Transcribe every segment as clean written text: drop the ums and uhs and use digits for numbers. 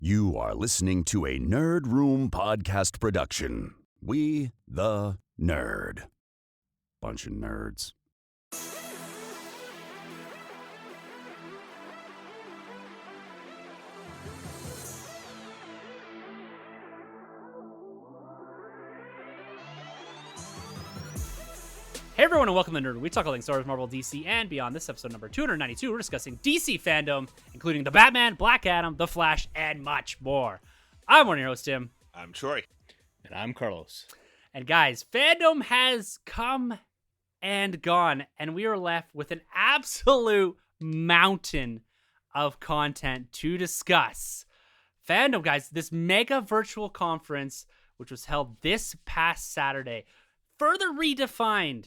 You are listening to a Nerd Room podcast production. We, the Nerd. Bunch of nerds. Hey everyone, and welcome to Nerd. We talk all things Star Wars, Marvel, DC, and beyond. This episode number 292, we're discussing DC Fandome, including the Batman, Black Adam, The Flash, and much more. I'm one of your hosts, Tim. I'm Troy. And I'm Carlos. And guys, Fandome has come and gone, and we are left with an absolute mountain of content to discuss. Fandome, guys, this mega virtual conference, which was held this past Saturday, further redefined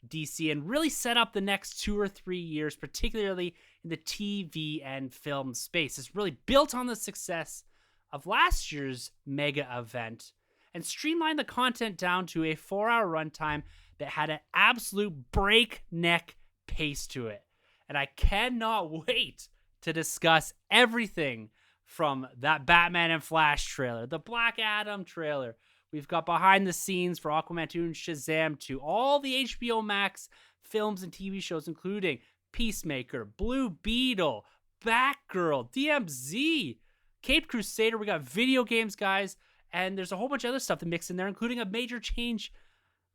DC and really set up the next 2 or 3 years, particularly in the TV and film space. It's really built on the success of last year's mega event and streamlined the content down to a 4-hour runtime that had an absolute breakneck pace to it. And I cannot wait to discuss everything from that Batman and Flash trailer, the Black Adam trailer. We've got behind the scenes for Aquaman 2 and Shazam 2, all the HBO Max films and TV shows, including Peacemaker, Blue Beetle, Batgirl, DMZ, Caped Crusader. We got video games, guys, and there's a whole bunch of other stuff to mix in there, including a major change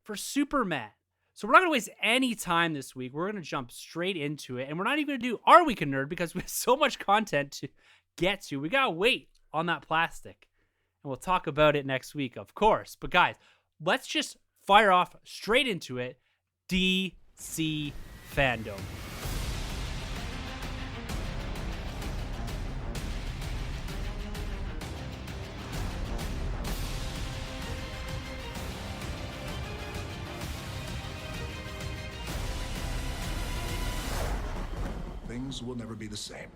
for Superman. So we're not going to waste any time this week. We're going to jump straight into it, and we're not even going to do our Week of Nerd because we have so much content to get to. We got to wait on that plastic. And we'll talk about it next week, of course. But guys, let's just fire off straight into it. DC Fandome. Things will never be the same.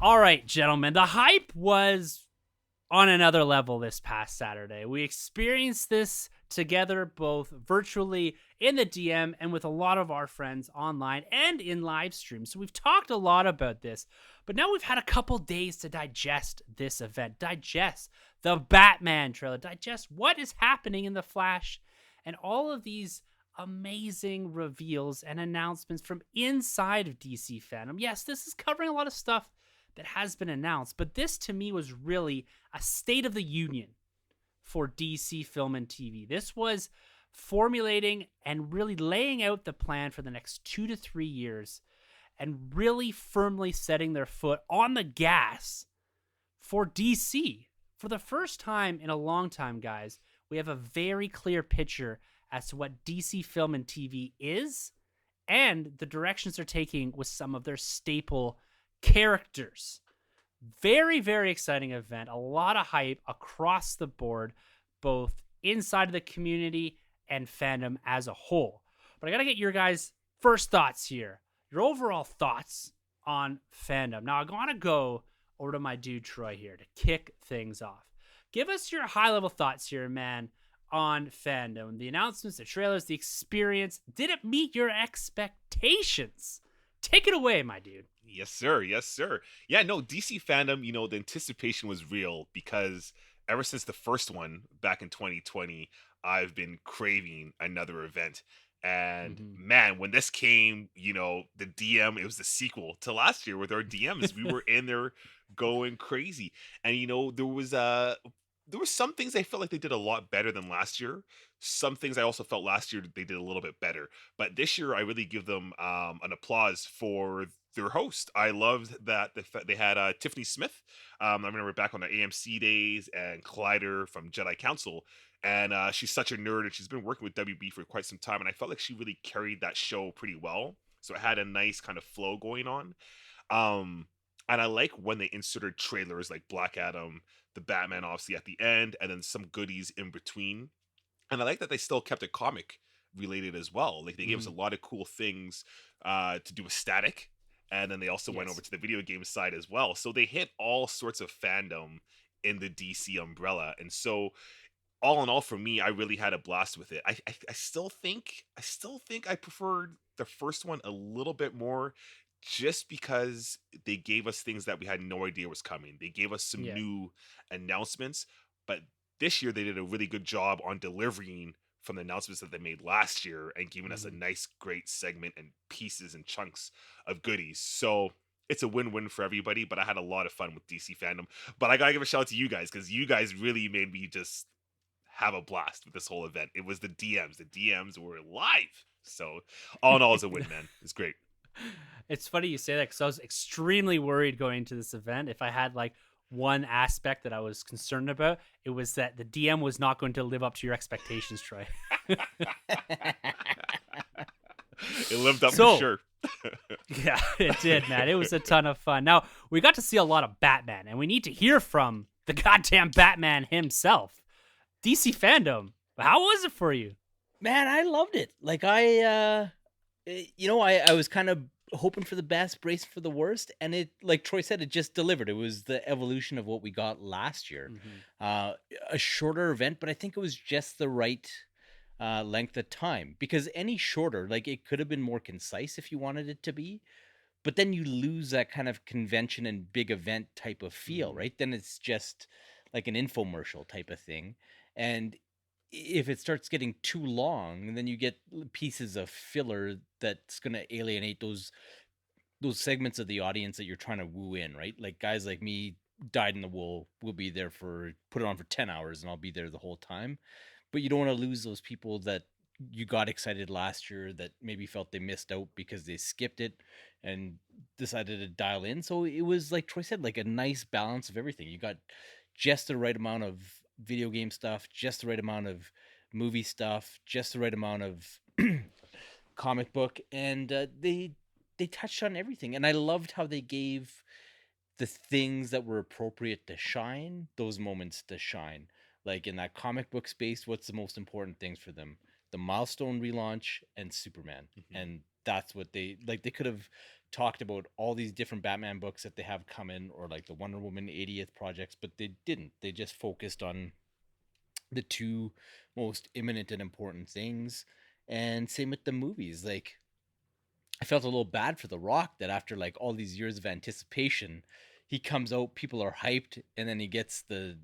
All right, gentlemen. The hype was on another level this past Saturday. We experienced this together, both virtually in the DM and with a lot of our friends online and in live stream. So we've talked a lot about this, but now we've had a couple days to digest this event, digest the Batman trailer, digest what is happening in The Flash, and all of these amazing reveals and announcements from inside of DC Fandome. Yes, this is covering a lot of stuff that has been announced, but this to me was really a state of the union for DC film and TV. This was formulating and really laying out the plan for the next 2 to 3 years and really firmly setting their foot on the gas for DC. For the first time in a long time, guys, we have a very clear picture as to what DC film and TV is and the directions they're taking with some of their staple characters. Very, very exciting event. A lot of hype across the board, both inside of the community and fandom as a whole. But I gotta get your guys' first thoughts here. Your overall thoughts on fandom. Now, I'm gonna go over to my dude Troy here to kick things off. Give us your high-level thoughts here, man, on fandom. The announcements, the trailers, the experience. Did it meet your expectations? Take it away, my dude. Yes, sir. Yes, sir. Yeah, no, DC Fandome, the anticipation was real because ever since the first one back in 2020, I've been craving another event. And man, when this came, the DM, it was the sequel to last year with our DMs. We were in there going crazy. And, there were some things I felt like they did a lot better than last year. Some things I also felt last year they did a little bit better. But this year, I really give them an applause for their host. I loved that they had Tiffany Smith. I remember back on the AMC days and Collider from Jedi Council. And she's such a nerd, and she's been working with WB for quite some time. And I felt like she really carried that show pretty well. So it had a nice kind of flow going on. And I like when they inserted trailers like Black Adam, the Batman, obviously at the end, and then some goodies in between. And I like that they still kept it comic related as well. Like they gave us a lot of cool things to do with Static, and then they also went over to the video game side as well. So they hit all sorts of fandom in the DC umbrella. And so all in all, for me, I really had a blast with it. I still think I preferred the first one a little bit more just because they gave us things that we had no idea was coming. They gave us some Yeah. new announcements, but this year they did a really good job on delivering from the announcements that they made last year and giving us a nice, great segment and pieces and chunks of goodies. So it's a win-win for everybody, but I had a lot of fun with DC Fandom. But I gotta give a shout out to you guys, because you guys really made me just have a blast with this whole event. It was the DMs. The DMs were live. So all in all, it's a win, man. It's great. It's funny you say that because I was extremely worried going to this event. If I had like one aspect that I was concerned about, it was that the DM was not going to live up to your expectations, Troy. It lived up So- for sure. Yeah, it did, man. It was a ton of fun. Now, we got to see a lot of Batman, and we need to hear from the goddamn Batman himself. DC Fandom, how was it for you? Man, I loved it. Like I was kind of hoping for the best, bracing for the worst, and it, like Troy said, it just delivered. It was the evolution of what we got last year. A shorter event, but I think it was just the right length of time, because any shorter, like, it could have been more concise if you wanted it to be, but then you lose that kind of convention and big event type of feel, right? Then it's just like an infomercial type of thing. And if it starts getting too long, then you get pieces of filler that's going to alienate those segments of the audience that you're trying to woo in, right? Like guys like me, dyed in the wool, will be there for, put it on for 10 hours and I'll be there the whole time. But you don't want to lose those people that you got excited last year that maybe felt they missed out because they skipped it and decided to dial in. So it was, like Troy said, like a nice balance of everything. You got just the right amount of video game stuff, just the right amount of movie stuff, just the right amount of comic book, and they touched on everything. And I loved how they gave the things that were appropriate to shine those moments to shine. Like in that comic book space, what's the most important things for them? The Milestone relaunch and Superman. And that's what they could have talked about all these different Batman books that they have coming, or like the Wonder Woman 80th projects, but they didn't. They just focused on the two most imminent and important things. And same with the movies. Like, I felt a little bad for The Rock that after like all these years of anticipation, he comes out, people are hyped, and then he gets the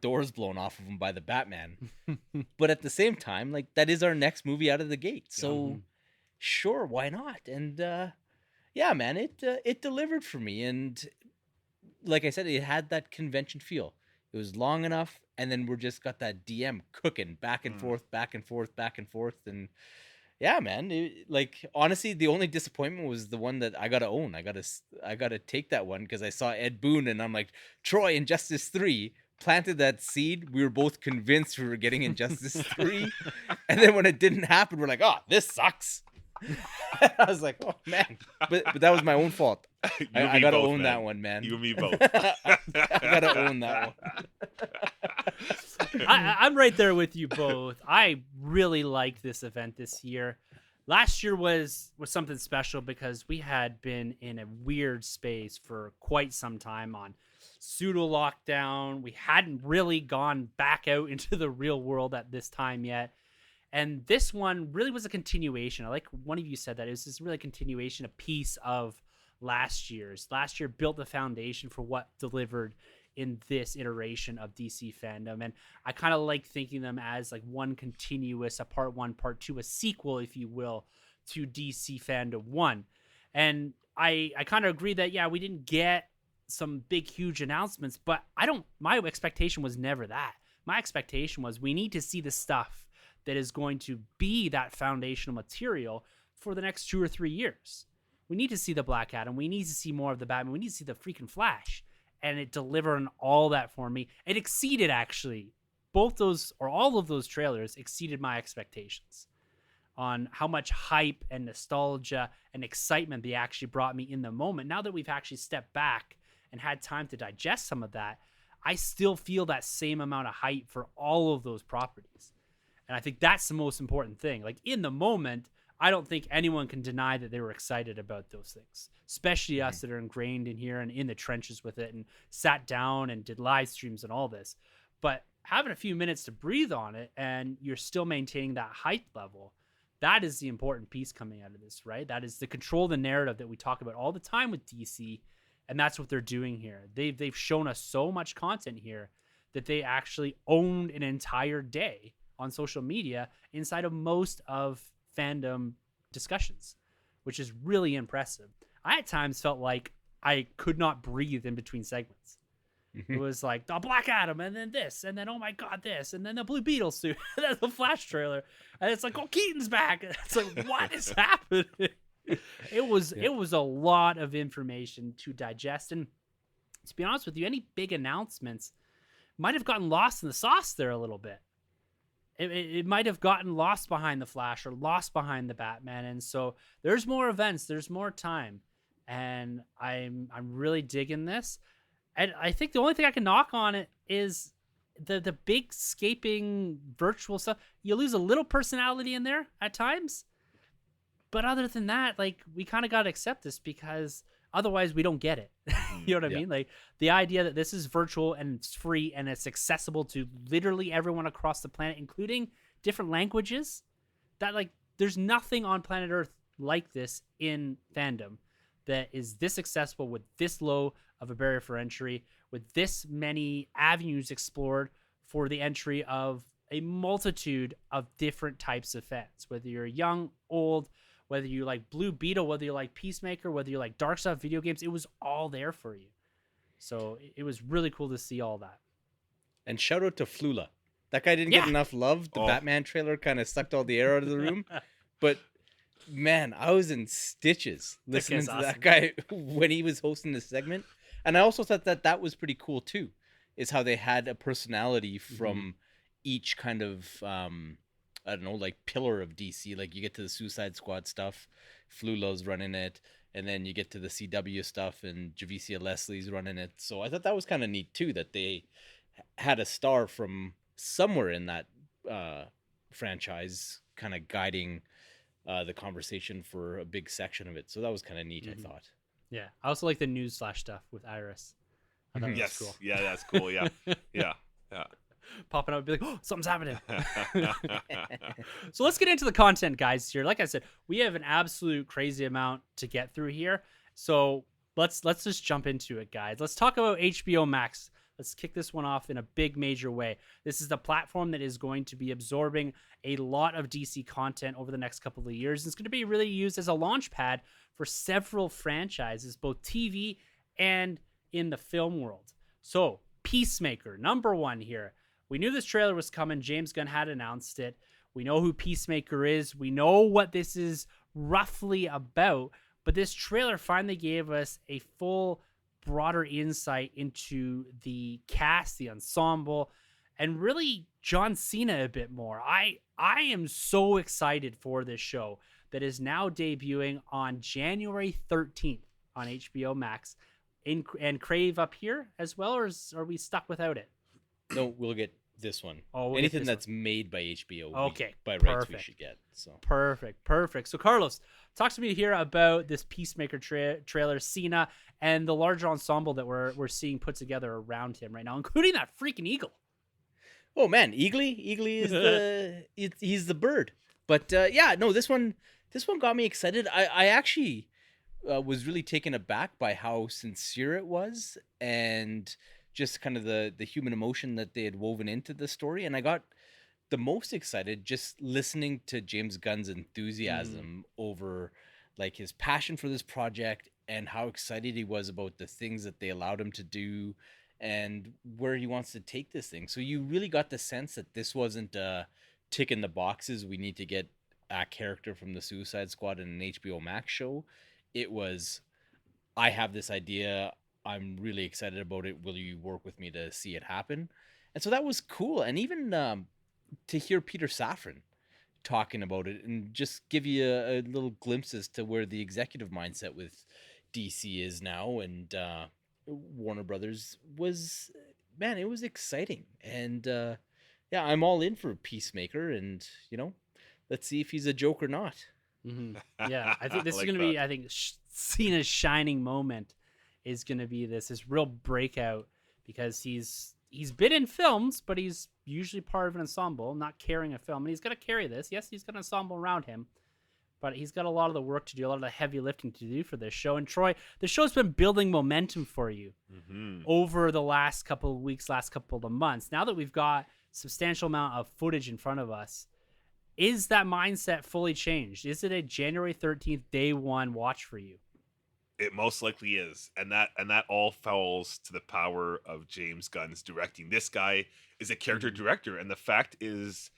doors blown off of him by the Batman. But at the same time, like, that is our next movie out of the gate. So sure, why not? And yeah, man, it delivered for me. And like I said, it had that convention feel. It was long enough, and then we're just got that DM cooking back and forth, back and forth, back and forth. And yeah, man, like, honestly, the only disappointment was the one that I gotta own. I gotta take that one because I saw Ed Boon, and I'm like, Troy, Injustice 3 planted that seed. We were both convinced we were getting Injustice 3, and then when it didn't happen, we're like, oh, this sucks. I was like, oh man, but that was my own fault. I gotta own that one, man. You and me both. I gotta own that one. I'm right there with you both. I really liked this event this year. Last year was something special because we had been in a weird space for quite some time on pseudo lockdown. We hadn't really gone back out into the real world at this time yet. And this one really was a continuation. I like one of you said that it was just really a continuation, a piece of last year's. Last year built the foundation for what delivered in this iteration of DC Fandom. And I kind of like thinking them as like one continuous, a part one, part two, a sequel, if you will, to DC Fandom 1. And I kind of agree that, yeah, we didn't get some big, huge announcements, but my expectation was never that. My expectation was we need to see the stuff that is going to be that foundational material for the next 2 or 3 years. We need to see the Black Adam. We need to see more of the Batman. We need to see the freaking Flash. And it delivered on all that for me. It exceeded, actually. Both those, or all of those trailers, exceeded my expectations on how much hype and nostalgia and excitement they actually brought me in the moment. Now that we've actually stepped back and had time to digest some of that, I still feel that same amount of hype for all of those properties. And I think that's the most important thing. Like, in the moment, I don't think anyone can deny that they were excited about those things, especially us that are ingrained in here and in the trenches with it and sat down and did live streams and all this. But having a few minutes to breathe on it and you're still maintaining that hype level, That is the important piece coming out of this, right? That is to control the narrative that we talk about all the time with DC, and that's what they're doing here. They've shown us so much content here that they actually owned an entire day on social media inside of most of fandom discussions, which is really impressive. I at times felt like I could not breathe in between segments. It was like the Black Adam, and then this, and then oh my god, this, and then the Blue Beetle suit, and then the Flash trailer, and it's like, oh, Keaton's back. It's like, what is happening? It was a lot of information to digest, and to be honest with you, any big announcements might have gotten lost in the sauce there a little bit. It might have gotten lost behind the Flash or lost behind the Batman, and so there's more events, there's more time, and I'm really digging this. And I think the only thing I can knock on it is the big scaping virtual stuff. You lose a little personality in there at times. But other than that, like, we kind of got to accept this because otherwise we don't get it. You know what I mean? Like, the idea that this is virtual and it's free and it's accessible to literally everyone across the planet, including different languages, that, like, there's nothing on planet Earth like this in fandom that is this accessible with this low of a barrier for entry, with this many avenues explored for the entry of a multitude of different types of fans, whether you're young, old, whether you like Blue Beetle, whether you like Peacemaker, whether you like dark stuff, video games, it was all there for you. So it was really cool to see all that. And shout out to Flula. That guy didn't get enough love. The Batman trailer kind of sucked all the air out of the room. But man, I was in stitches listening to that guy when he was hosting this segment. And I also thought that was pretty cool too, is how they had a personality from each kind of, I don't know, like pillar of DC. Like you get to the Suicide Squad stuff, Flula's running it, and then you get to the CW stuff and Javicia Leslie's running it. So I thought that was kind of neat too, that they had a star from somewhere in that franchise kind of guiding the conversation for a big section of it. So that was kind of neat, I thought. Yeah. I also like the news / stuff with Iris. I thought yes. Cool. Yeah, that's cool. Yeah. Yeah. Popping up and be like, oh, something's happening. So let's get into the content, guys, here. Like I said, we have an absolute crazy amount to get through here. So let's just jump into it, guys. Let's talk about HBO Max. Let's kick this one off in a big major way. This is the platform that is going to be absorbing a lot of DC content over the next couple of years. It's going to be really used as a launch pad for several franchises, both TV and in the film world. So Peacemaker, number one here. We knew this trailer was coming. James Gunn had announced it. We know who Peacemaker is. We know what this is roughly about. But this trailer finally gave us a full, broader insight into the cast, the ensemble, and really John Cena a bit more. I am so excited for this show that is now debuting on January 13th on HBO Max. And Crave up here as well, or are we stuck without it? No, we'll get this one. Oh, anything that's made by HBO, okay, by perfect. rights we should get. So perfect. So Carlos, talk to me here about this Peacemaker trailer, Cena, and the larger ensemble that we're seeing put together around him right now, including that freaking eagle. Oh man, Eagly is he's the bird. But yeah, no, this one got me excited. I actually was really taken aback by how sincere it was, and just kind of the human emotion that they had woven into the story. And I got the most excited just listening to James Gunn's enthusiasm over like his passion for this project and how excited he was about the things that they allowed him to do and where he wants to take this thing. So you really got the sense that this wasn't ticking the boxes. We need to get a character from the Suicide Squad in an HBO Max show. It was, I have this idea. I'm really excited about it. Will you work with me to see it happen? And so that was cool. And even to hear Peter Safran talking about it and just give you a little glimpse as to where the executive mindset with DC is now and Warner Brothers was, man, it was exciting. And yeah, I'm all in for Peacemaker, and let's see if he's a joke or not. Yeah, I think this is going to be, I think Cena's shining moment is going to be this real breakout, because he's he's been in films, but he's usually part of an ensemble, not carrying a film. And he's going to carry this. Yes, he's got an ensemble around him, but he's got a lot of the work to do, a lot of the heavy lifting to do for this show. And Troy, the show's been building momentum for you over the last couple of weeks, last couple of months. Now that we've got substantial amount of footage in front of us, is that mindset fully changed? Is it a January 13th, day one watch for you? It most likely is, and that all falls to the power of James Gunn's directing. This guy is a character director, and the fact is,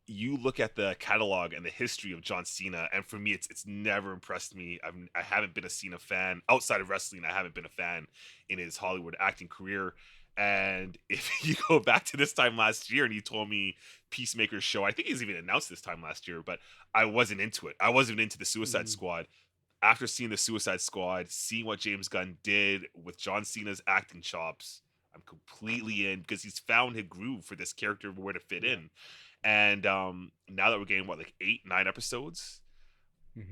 you look at the catalog and the history of John Cena, and for me, it's never impressed me. I haven't been a Cena fan outside of wrestling. I haven't been a fan in his Hollywood acting career. And if you go back to this time last year and you told me Peacemaker's show, I think he was even announced this time last year, but I wasn't into it. I wasn't into the Suicide Squad. After seeing the Suicide Squad, seeing what James Gunn did with John Cena's acting chops, I'm completely in, because he's found his groove for this character, where to fit in. And now that we're getting, 8-9 episodes,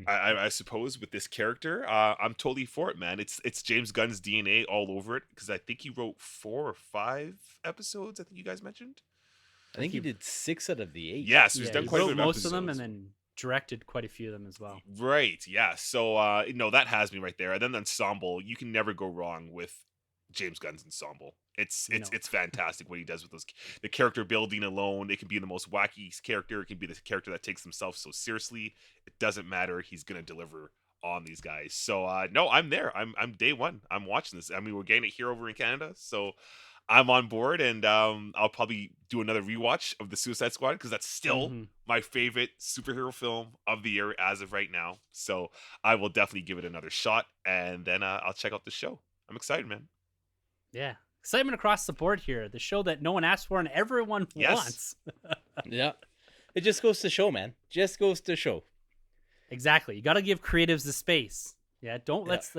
I suppose, with this character, I'm totally for it, man. It's James Gunn's DNA all over it, because I think he wrote 4 or 5 episodes, I think you guys mentioned. I think he did 6 out of the 8. Yeah, so he's done he quite a wrote bit of most of them, and episodes. then directed quite a few of them as well. Right, yeah. So no, that has me right there. And then the ensemble, you can never go wrong with James Gunn's ensemble. It's fantastic what he does with those, the character building alone. It can be the most wacky character, it can be the character that takes himself so seriously. It doesn't matter, he's gonna deliver on these guys. So no, I'm there. I'm day one. I'm watching this. I mean, we're getting it here over in Canada, so I'm on board, and I'll probably do another rewatch of the Suicide Squad, because that's still my favorite superhero film of the year as of right now. So I will definitely give it another shot, and then I'll check out the show. I'm excited, man. Yeah. Excitement across the board here. The show that no one asked for and everyone wants. Yeah. It just goes to show, man. Just goes to show. Exactly. You got to give creatives the space. Yeah, let's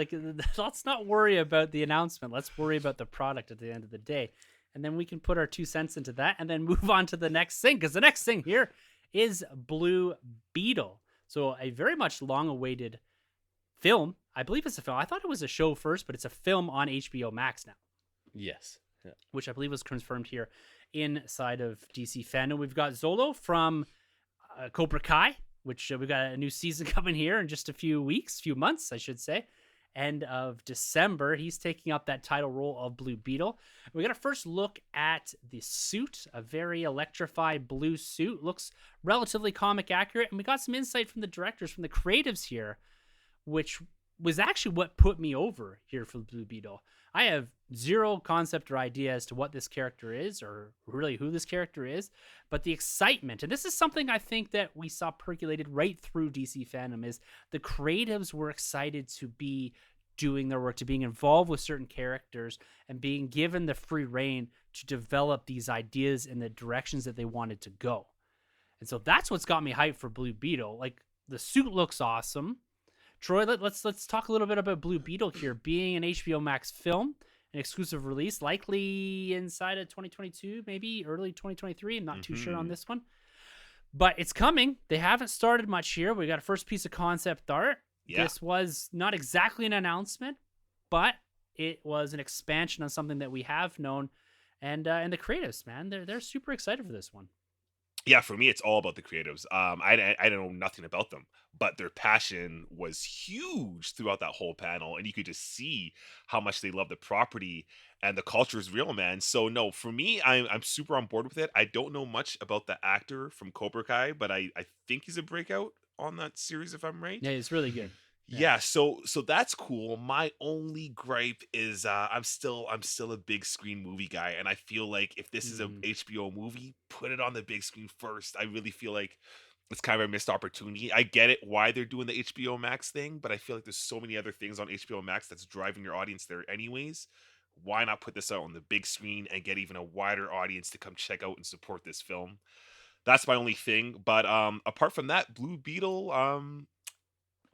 not worry about the announcement. Let's worry about the product at the end of the day. And then we can put our 2 cents into that and then move on to the next thing, because the next thing here is Blue Beetle. So a very much long-awaited film. I believe it's a film. I thought it was a show first, but it's a film on HBO Max now. Yes. Yeah. Which I believe was confirmed here inside of DC Fandome. We've got Zolo from Cobra Kai, which we've got a new season coming here in just a few months, I should say. End of December, he's taking up that title role of Blue Beetle. We got a first look at the suit, a very electrified blue suit. Looks relatively comic accurate, and we got some insight from the directors, from the creatives here, which was actually what put me over here for Blue Beetle. I have zero concept or idea as to what this character is, or really who this character is, but the excitement, and this is something I think that we saw percolated right through DC Fandome, is the creatives were excited to be doing their work, to being involved with certain characters and being given the free reign to develop these ideas in the directions that they wanted to go. And so that's what's got me hyped for Blue Beetle. Like, the suit looks awesome. Troy, let's talk a little bit about Blue Beetle here, being an HBO Max film, an exclusive release, likely inside of 2022, maybe early 2023. I'm not too sure on this one, but it's coming. They haven't started much here. We got a first piece of concept art. Yeah. This was not exactly an announcement, but it was an expansion on something that we have known, and the creatives, man, they're super excited for this one. Yeah, for me, it's all about the creatives. I don't know nothing about them, but their passion was huge throughout that whole panel, and you could just see how much they love the property, and the culture is real, man. So no, for me, I'm super on board with it. I don't know much about the actor from Cobra Kai, but I think he's a breakout on that series, if I'm right. Yeah, he's really good. Yeah, so that's cool. My only gripe is I'm still a big screen movie guy, and I feel like if this is a HBO movie, put it on the big screen first. I really feel like it's kind of a missed opportunity. I get it why they're doing the HBO Max thing, but I feel like there's so many other things on HBO Max that's driving your audience there anyways. Why not put this out on the big screen and get even a wider audience to come check out and support this film? That's my only thing. But apart from that, Blue Beetle,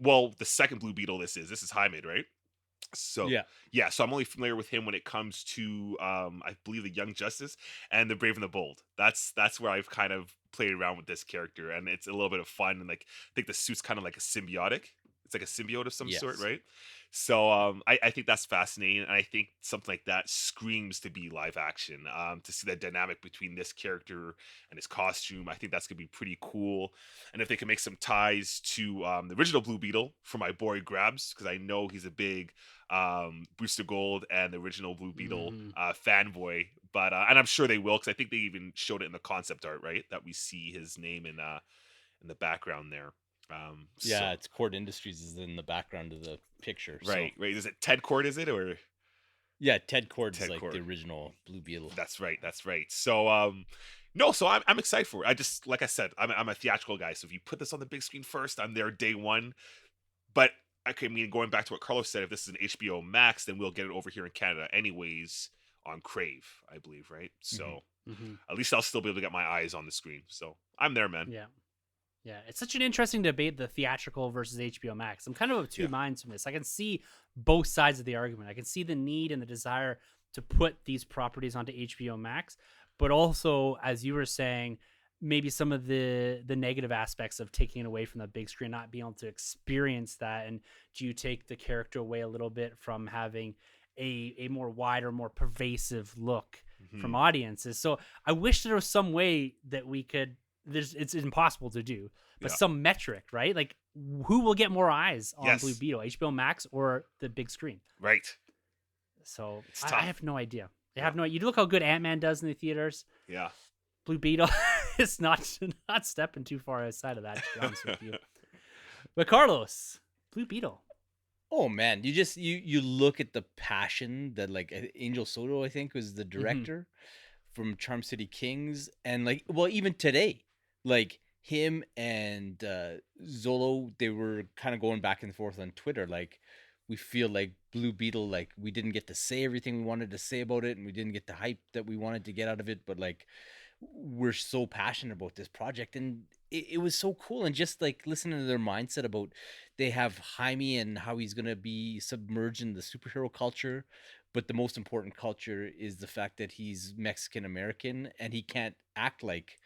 well, the second Blue Beetle this is Hyman, right? So yeah, so I'm only familiar with him when it comes to I believe the Young Justice and the Brave and the Bold. That's where I've kind of played around with this character, and it's a little bit of fun, and like I think the suit's kind of like a symbiotic. It's like a symbiote of some sort, Yes. right? So I think that's fascinating, and I think something like that screams to be live action. To see that dynamic between this character and his costume, I think that's gonna be pretty cool. And if they can make some ties to the original Blue Beetle for my boy Grabs, because I know he's a big Booster Gold and the original Blue Beetle Mhm. fanboy, but and I'm sure they will, because I think they even showed it in the concept art, right? That we see his name in the background there. So Yeah, it's Cord Industries is in the background of the picture. So right. Is it Ted Cord? Is it or yeah, Ted Cord's Ted like the Cord? original Blue Beetle. That's right. That's right. So no, so I'm excited for it. I just, like I said, I'm a theatrical guy. So if you put this on the big screen first, I'm there day one. But okay, I mean, going back to what Carlos said, if this is an HBO Max, then we'll get it over here in Canada anyways on Crave, I believe, right? So Mhm. at least I'll still be able to get my eyes on the screen. So I'm there, man. Yeah. Yeah, it's such an interesting debate, the theatrical versus HBO Max. I'm kind of of two Yeah. minds from this. I can see both sides of the argument. I can see the need and the desire to put these properties onto HBO Max, but also, as you were saying, maybe some of the negative aspects of taking it away from the big screen, not being able to experience that. And do you take the character away a little bit from having a more wider, more pervasive look from Mhm. audiences? So I wish there was some way that we could, it's impossible to do, but Yeah. some metric, right? Like who will get more eyes on Blue Yes. Beetle, HBO Max or the big screen? Right. So It's I tough. have no idea. I Yeah. have no. You look how good Ant-Man does in the theaters. Yeah. Blue Beetle is not stepping too far outside of that, to be honest with you. But Carlos, Blue Beetle. Oh man, you look at the passion that like Angel Soto, I think, was the director from Charm City Kings, and like, well, even today, like him and Zolo, they were kind of going back and forth on Twitter. Like, we feel like Blue Beetle, like we didn't get to say everything we wanted to say about it, and we didn't get the hype that we wanted to get out of it, but like we're so passionate about this project, and it was so cool. And just like listening to their mindset about, they have Jaime and how he's going to be submerged in the superhero culture, but the most important culture is the fact that he's Mexican American and he can't act like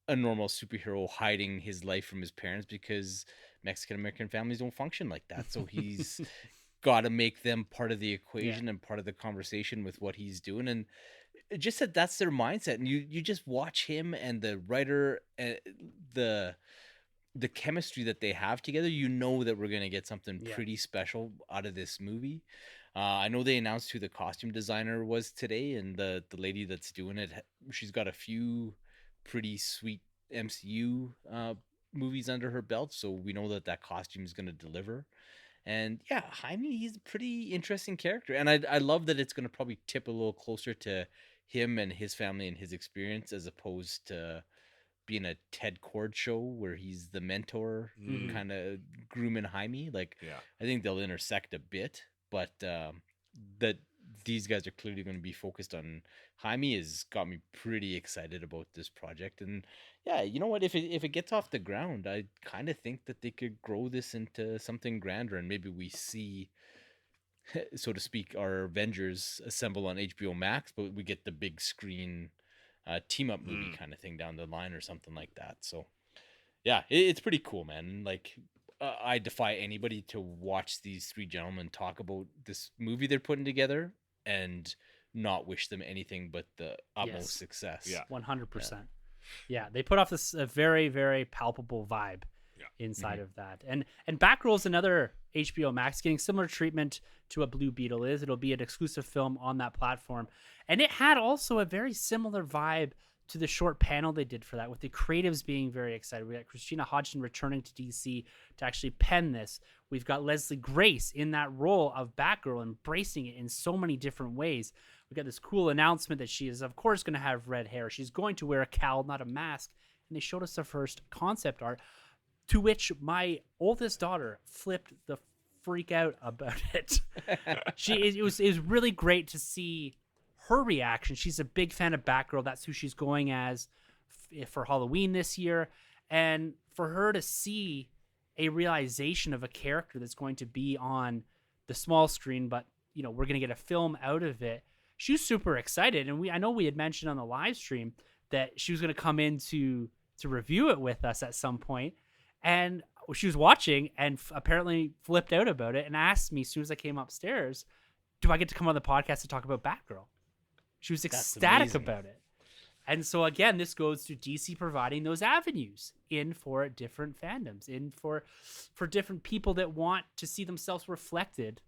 a normal superhero hiding his life from his parents, because Mexican American families don't function like that. So he's got to make them part of the Yeah. equation and part of the conversation with what he's doing. And it just that that's their mindset, and you just watch him and the writer, the the chemistry that they have together. You know that we're gonna get something Yeah. pretty special out of this movie. I know they announced who the costume designer was today, and the lady that's doing it, she's got a few pretty sweet MCU movies under her belt, so we know that that costume is gonna deliver. And yeah, Jaime, he's a pretty interesting character. And I love that it's going to probably tip a little closer to him and his family and his experience, as opposed to being a Ted Cord show where he's the mentor, Mm. kind of grooming Jaime. Like, Yeah. I think they'll intersect a bit, but that these guys are clearly going to be focused on Jaime has got me pretty excited about this project. And yeah, you know what? If it gets off the ground, I kind of think that they could grow this into something grander, and maybe we see, so to speak, our Avengers assemble on HBO Max, but we get the big screen team up movie Mm. kind of thing down the line or something like that. So yeah, it's pretty cool, man. Like, I defy anybody to watch these three gentlemen talk about this movie they're putting together and not wish them anything but the utmost Yes. success. Yeah. 100%. Yeah, they put off this a very, very palpable vibe Yeah. inside of that. And Batgirl's another HBO Max getting similar treatment to what Blue Beetle is. It'll be an exclusive film on that platform. And it had also a very similar vibe to the short panel they did for that, with the creatives being very excited. We got Christina Hodgson returning to DC to actually pen this. We've got Leslie Grace in that role of Batgirl, embracing it in so many different ways. We got this cool announcement that she is, of course, going to have red hair. She's going to wear a cowl, not a mask. And they showed us the first concept art, to which my oldest daughter flipped the freak out about it. It was really great to see her reaction. She's a big fan of Batgirl. That's who she's going as for Halloween this year. And for her to see a realization of a character that's going to be on the small screen, but we're going to get a film out of it. She was super excited. And I know we had mentioned on the live stream that she was going to come in to review it with us at some point. And she was watching and apparently flipped out about it and asked me as soon as I came upstairs, do I get to come on the podcast to talk about Batgirl? She was ecstatic about it. And so again, this goes to DC providing those avenues in for different fandoms, in for different people that want to see themselves reflected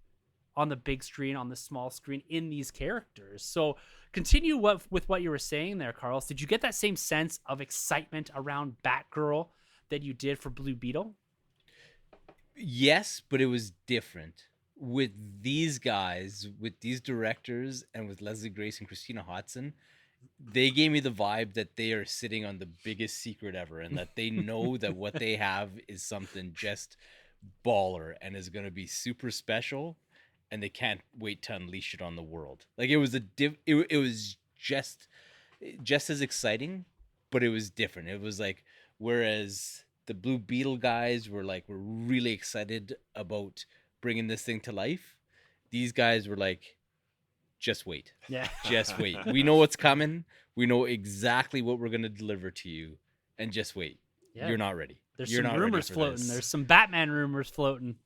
on the big screen, on the small screen, in these characters. So continue with what you were saying there, Carlos. Did you get that same sense of excitement around Batgirl that you did for Blue Beetle? Yes, but it was different. With these guys, with these directors, and with Leslie Grace and Christina Hodson, they gave me the vibe that they are sitting on the biggest secret ever, and that they know that what they have is something just baller and is going to be super special, and they can't wait to unleash it on the world. Like, it was it was just as exciting, but it was different. It was like, whereas the Blue Beetle guys were really excited about bringing this thing to life, these guys were like, just wait. Yeah. Just wait. We know what's coming. We know exactly what we're going to deliver to you. And just wait. Yeah. You're not ready. You're some rumors floating. There's some Batman rumors floating.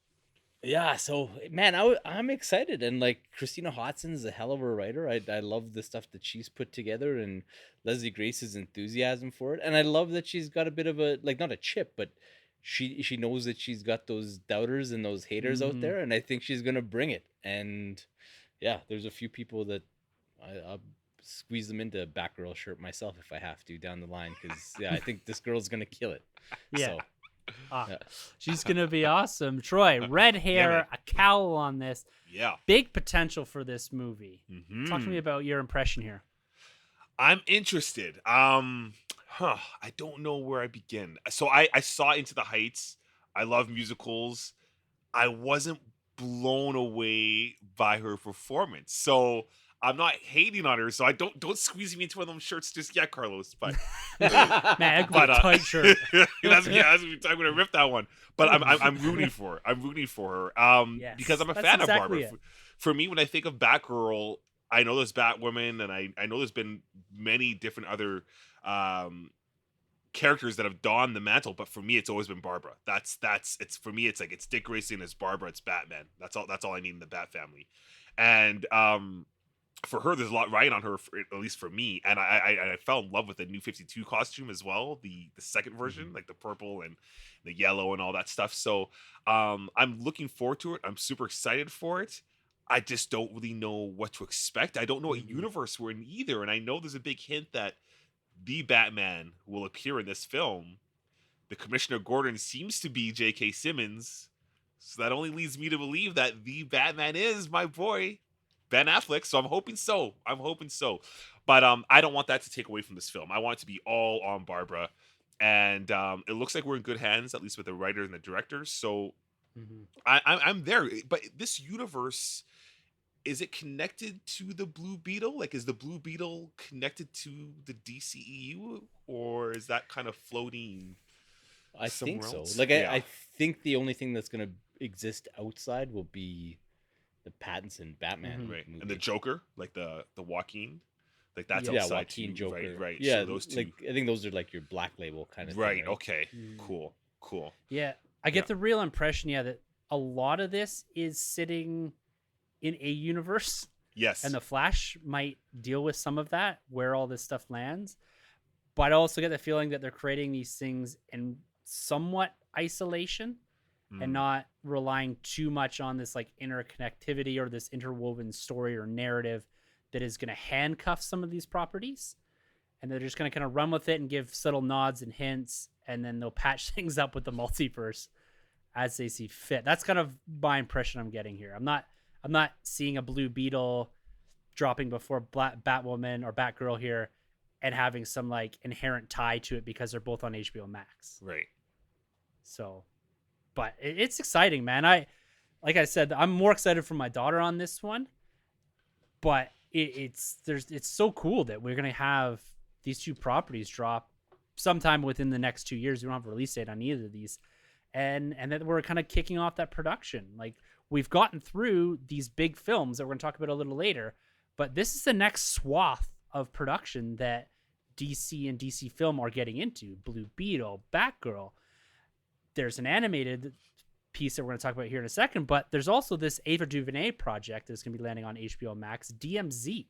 Yeah. So, man, I'm excited. And like, Christina Hodson's a hell of a writer. I love the stuff that she's put together, and Leslie Grace's enthusiasm for it. And I love that she's got a bit of a, like, not a chip, but she knows that she's got those doubters and those haters out there. And I think she's going to bring it. And yeah, there's a few people that I'll squeeze them into a Batgirl shirt myself if I have to down the line, because I think this girl's gonna kill it. Yeah, so, she's gonna be awesome. Troy, red hair, a cowl on this. Yeah, big potential for this movie. Talk to me about your impression here. I'm interested. I don't know where I begin. So I saw Into the Heights. I love musicals. I wasn't blown away by her performance, so I'm not hating on her. So I don't squeeze me into one of them shirts just yet, Carlos. But man, tight shirt. I'm gonna rip that one. But I'm rooting for her. I'm rooting for her. Yes, because I'm a fan of Barbara. For me, when I think of Batgirl, I know there's Batwoman, and I know there's been many different other characters that have donned the mantle, but for me it's always been Barbara. It's for me, it's like, it's Dick Grayson as Barbara, it's Batman. That's all I need in the Bat family. And for her, there's a lot riding on her, at least for me. And I fell in love with the New 52 costume as well, the second version, like the purple and the yellow and all that stuff. So I'm looking forward to it. I'm super excited for it. I just don't really know what to expect. I don't know what universe we're in either, and I know there's a big hint that the Batman will appear in this film. The Commissioner Gordon seems to be J.K. Simmons, so that only leads me to believe that the Batman is my boy Ben Affleck. So I'm hoping so. But I don't want that to take away from this film. I want it to be all on Barbara, and it looks like we're in good hands, at least with the writer and the director. So I'm there. But this universe, is it connected to the Blue Beetle? Like, is the Blue Beetle connected to the DCEU, or is that kind of floating? I think so. else? Like, Yeah. I think the only thing that's going to exist outside will be the Pattinson Batman Right. movie. And the Joker, like the Joaquin, like that's yeah, outside Joaquin too. Joker. Right. Yeah, So those two. like, I think those are like your black label kind of Right. thing. Okay. Cool. Yeah, I get the real impression, that a lot of this is sitting in a universe. Yes. And the Flash might deal with some of that, where all this stuff lands. But I also get the feeling that they're creating these things in somewhat isolation and not relying too much on this like interconnectivity or this interwoven story or narrative that is going to handcuff some of these properties. And they're just going to kind of run with it and give subtle nods and hints, and then they'll patch things up with the multiverse as they see fit. That's kind of my impression I'm getting here. I'm not seeing a Blue Beetle dropping before Batwoman or Batgirl here and having some like inherent tie to it because they're both on HBO Max. Right. So, but it's exciting, man. Like I said, I'm more excited for my daughter on this one, but it's so cool that we're going to have these two properties drop sometime within the next 2 years. We don't have a release date on either of these. And that we're kind of kicking off that production. Like, we've gotten through these big films that we're going to talk about a little later, but this is the next swath of production that DC and DC Film are getting into. Blue Beetle, Batgirl. there's an animated piece that we're going to talk about here in a second, but there's also this Ava DuVernay project that's going to be landing on HBO Max, DMZ.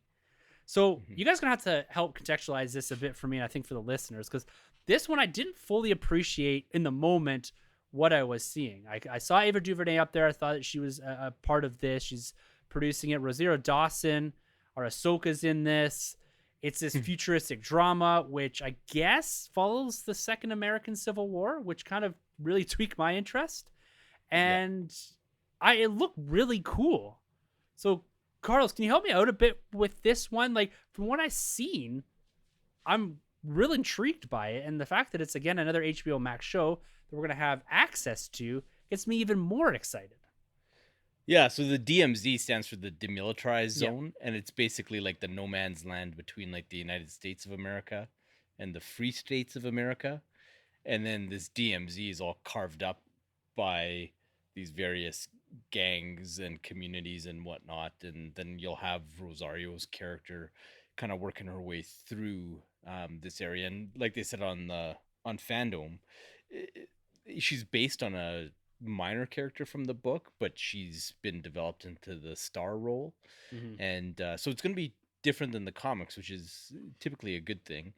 So you guys are going to have to help contextualize this a bit for me, and I think for the listeners, because this one I didn't fully appreciate in the moment what I was seeing. I saw Ava DuVernay up there. I thought that she was a part of this. She's producing it. Rosario Dawson, or Ahsoka's in this. It's this futuristic drama, which I guess follows the Second American Civil War, which kind of really tweaked my interest. And it looked really cool. So, Carlos, can you help me out a bit with this one? Like, from what I've seen, I'm real intrigued by it. And the fact that it's, again, another HBO Max show that we're going to have access to gets me even more excited. Yeah, so the DMZ stands for the Demilitarized Zone, and it's basically like the no man's land between like the United States of America and the Free States of America. And then this DMZ is all carved up by these various gangs and communities and whatnot. And then you'll have Rosario's character kind of working her way through this area. And like they said on Fandome, she's based on a minor character from the book, but she's been developed into the star role. And so it's going to be different than the comics, which is typically a good thing.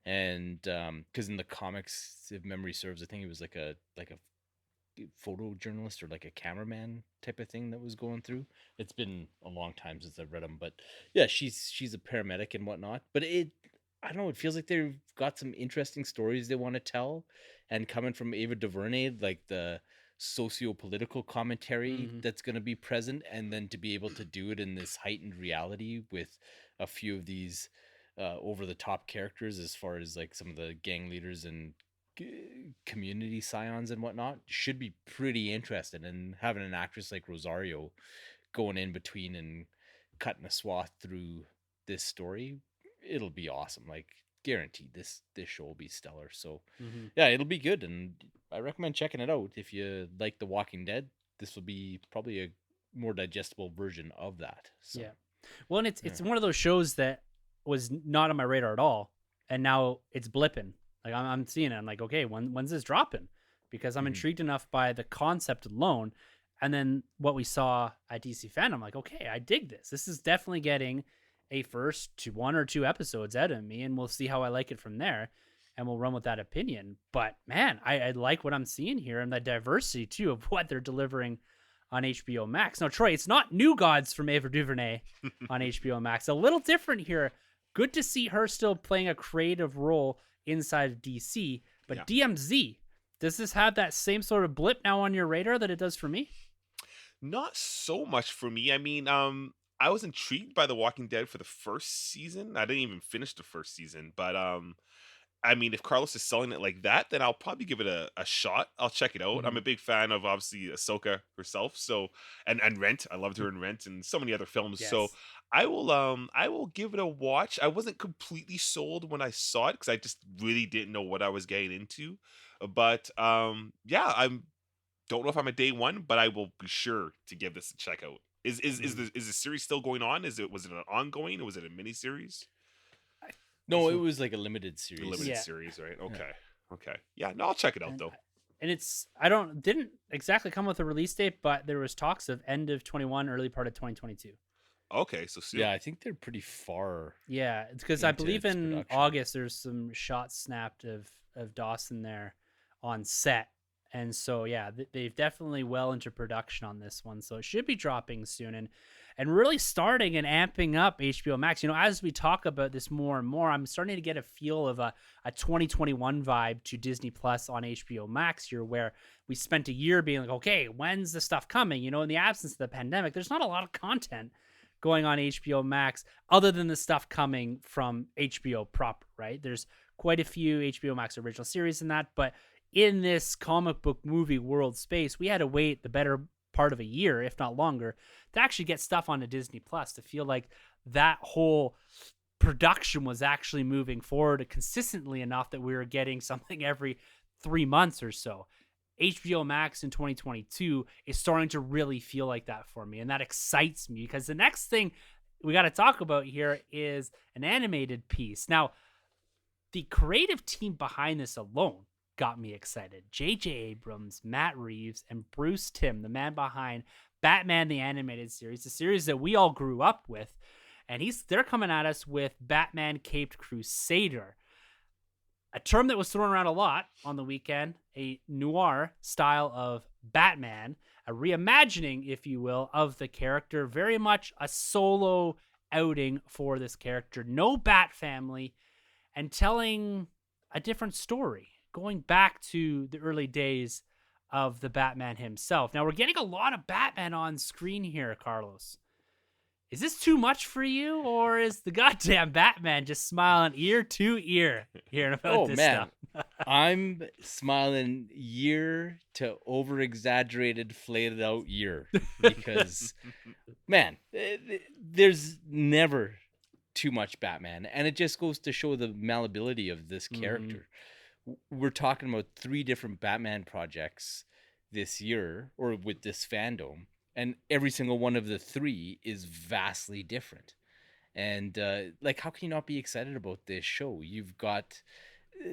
And because in the comics, if memory serves, I think it was like a photojournalist or like a cameraman type of thing that was going through. It's been a long time since I've read them, but yeah, she's a paramedic and whatnot. But I don't know, it feels like they've got some interesting stories they want to tell, and coming from Ava DuVernay, like the socio-political commentary that's going to be present, and then to be able to do it in this heightened reality with a few of these over-the-top characters, as far as like some of the gang leaders and community scions and whatnot, should be pretty interesting. And having an actress like Rosario going in between and cutting a swath through this story, it'll be awesome. Like, guaranteed this show will be stellar. So yeah, it'll be good, and I recommend checking it out. If you like The Walking Dead, this will be probably a more digestible version of that. So. Yeah, well, and it's one of those shows that was not on my radar at all, and now it's blipping. Like, I'm seeing it. I'm like, okay, when's this dropping? Because I'm intrigued enough by the concept alone. And then what we saw at DC Fandome, I'm like, okay, I dig this. This is definitely getting a first to 1 or 2 episodes out of me, and we'll see how I like it from there, and we'll run with that opinion. But man, I like what I'm seeing here, and the diversity too of what they're delivering on HBO Max. Now, Troy, it's not New Gods from Ava DuVernay on HBO Max. A little different here. Good to see her still playing a creative role inside of DC, but DMZ, does this have that same sort of blip now on your radar that it does for me? Not so much for me. I mean, I was intrigued by The Walking Dead for the first season. I didn't even finish the first season, but I mean, if Carlos is selling it like that, then I'll probably give it a shot. I'll check it out. I'm a big fan of, obviously, Ahsoka herself. So, and Rent. I loved her in Rent and so many other films. Yes. So I will give it a watch. I wasn't completely sold when I saw it because I just really didn't know what I was getting into. But yeah, don't know if I'm a day one, but I will be sure to give this a check out. Is the series still going on? Was it an ongoing, or was it a mini series? No, it was like a limited series. A limited series, right? Okay. Okay. Yeah, no, I'll check it out though. And it's didn't exactly come with a release date, but there was talks of end of 21, early part of 2022. Okay, so soon. Yeah, I think they're pretty far. Yeah, because I believe in production. August there's some shots snapped of Dawson there on set. And so, yeah, they've definitely well into production on this one. So it should be dropping soon and really starting and amping up HBO Max. You know, as we talk about this more and more, I'm starting to get a feel of a 2021 vibe to Disney Plus on HBO Max here, where we spent a year being like, okay, when's the stuff coming? You know, in the absence of the pandemic, there's not a lot of content going on HBO Max other than the stuff coming from HBO proper, right? There's quite a few HBO Max original series in that, but in this comic book movie world space, we had to wait the better part of a year, if not longer, to actually get stuff onto Disney Plus, to feel like that whole production was actually moving forward consistently enough that we were getting something every 3 months or so. HBO Max in 2022 is starting to really feel like that for me, and that excites me because the next thing we got to talk about here is an animated piece. Now, the creative team behind this alone got me excited. J.J. Abrams, Matt Reeves, and Bruce Timm, the man behind Batman the Animated Series, the series that we all grew up with. And they're coming at us with Batman Caped Crusader, a term that was thrown around a lot on the weekend, a noir style of Batman, a reimagining, if you will, of the character, very much a solo outing for this character. No Bat family, and telling a different story, going back to the early days of the Batman himself. Now, we're getting a lot of Batman on screen here, Carlos. Is this too much for you, or is the goddamn Batman just smiling ear to ear hearing about this stuff? I'm smiling year to over-exaggerated, flated out year because, man, there's never too much Batman, and it just goes to show the malleability of this character. We're talking about 3 different Batman projects this year, or with this fandom, and every single one of the 3 is vastly different. And like, how can you not be excited about this show? You've got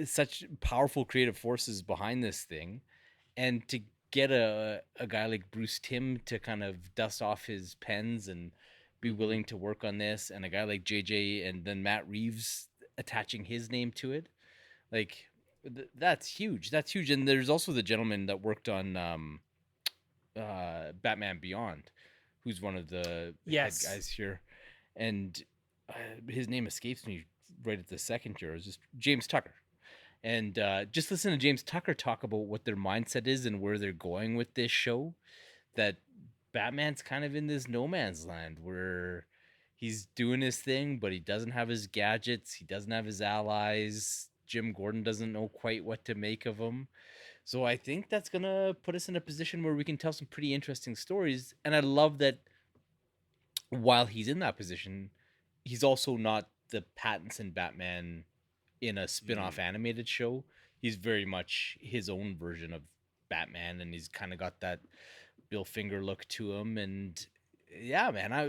such powerful creative forces behind this thing, and to get a guy like Bruce Timm to kind of dust off his pens and be willing to work on this, and a guy like JJ and then Matt Reeves attaching his name to it, like that's huge. That's huge. And there's also the gentleman that worked on Batman Beyond, who's one of the head guys here, and his name escapes me right at the second here. It was just James Tucker. And just listen to James Tucker talk about what their mindset is and where they're going with this show, that Batman's kind of in this no man's land where he's doing his thing, but he doesn't have his gadgets. He doesn't have his allies. Jim Gordon doesn't know quite what to make of him. So I think that's going to put us in a position where we can tell some pretty interesting stories. And I love that while he's in that position, he's also not the Pattinson Batman in a spin-off animated show. He's very much his own version of Batman, and he's kind of got that Bill Finger look to him. And yeah, man, I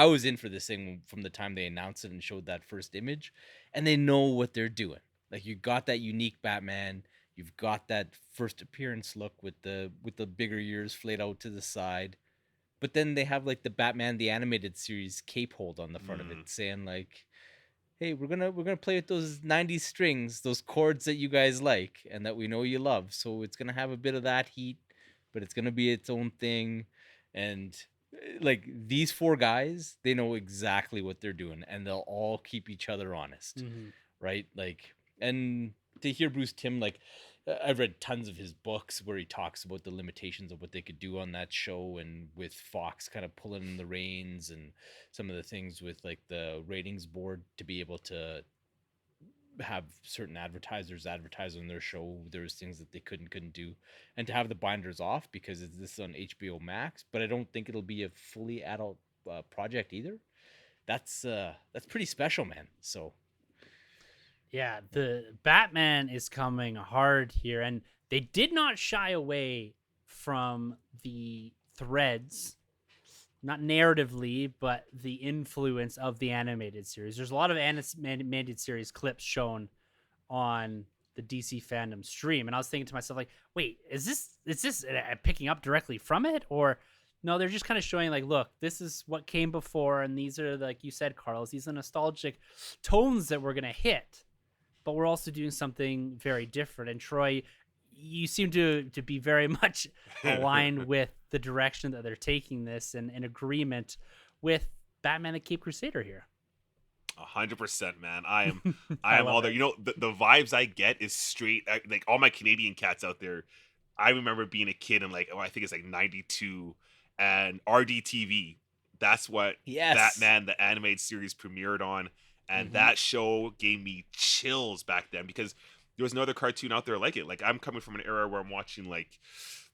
was in for this thing from the time they announced it and showed that first image, and they know what they're doing. Like, you got that unique Batman, you've got that first appearance look with the bigger ears flayed out to the side, but then they have like the Batman the Animated Series cape hold on the front of it, saying like, hey, we're gonna play with those 90s strings, those chords that you guys like and that we know you love. So it's gonna have a bit of that heat, but it's gonna be its own thing. And like, these 4 guys, they know exactly what they're doing, and they'll all keep each other honest, right? Like, and to hear Bruce Timm, like, I've read tons of his books where he talks about the limitations of what they could do on that show, and with Fox kind of pulling the reins, and some of the things with like the ratings board to be able to have certain advertisers advertise on their show. There was things that they couldn't do, and to have the binders off because this is on HBO Max, but I don't think it'll be a fully adult project either. That's pretty special, man. So yeah, the Batman is coming hard here, and they did not shy away from the threads, not narratively, but the influence of the animated series. There's a lot of animated series clips shown on the DC Fandome stream, and I was thinking to myself, like, wait, is this picking up directly from it, or no? They're just kind of showing, like, look, this is what came before, and these are, like you said, Carlos, these are nostalgic tones that we're gonna hit, but we're also doing something very different. And Troy, you seem to be very much aligned with the direction that they're taking this, and in agreement with Batman the Caped Crusader here. 100%, man. I am all there. You know, the vibes I get is straight, like, all my Canadian cats out there. I remember being a kid in, like, I think it's like 92, and RDTV. That's what Batman the animated series premiered on, and that show gave me chills back then, because there was no other cartoon out there like it. Like, I'm coming from an era where I'm watching, like,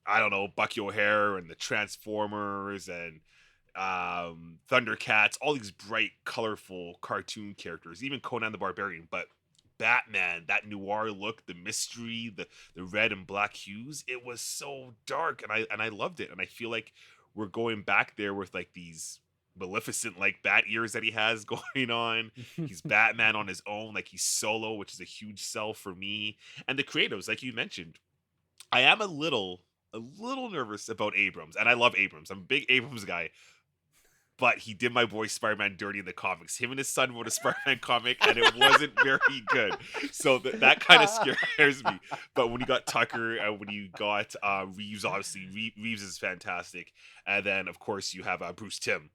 I don't know, Bucky O'Hare and the Transformers and Thundercats, all these bright, colorful cartoon characters, even Conan the Barbarian. But Batman, that noir look, the mystery, the red and black hues, it was so dark, and I loved it. And I feel like we're going back there with like these Maleficent like bat ears that he has going on. He's Batman on his own, like he's solo, which is a huge sell for me. And the creatives, like you mentioned, I am a little nervous about Abrams, and I love Abrams. I'm a big Abrams guy, but he did my boy Spider-Man dirty in the comics. Him and his son wrote a Spider-Man comic, and it wasn't very good. So that kind of scares me. But when you got Tucker, and when you got Reeves, obviously Reeves is fantastic, and then of course you have Bruce Timm.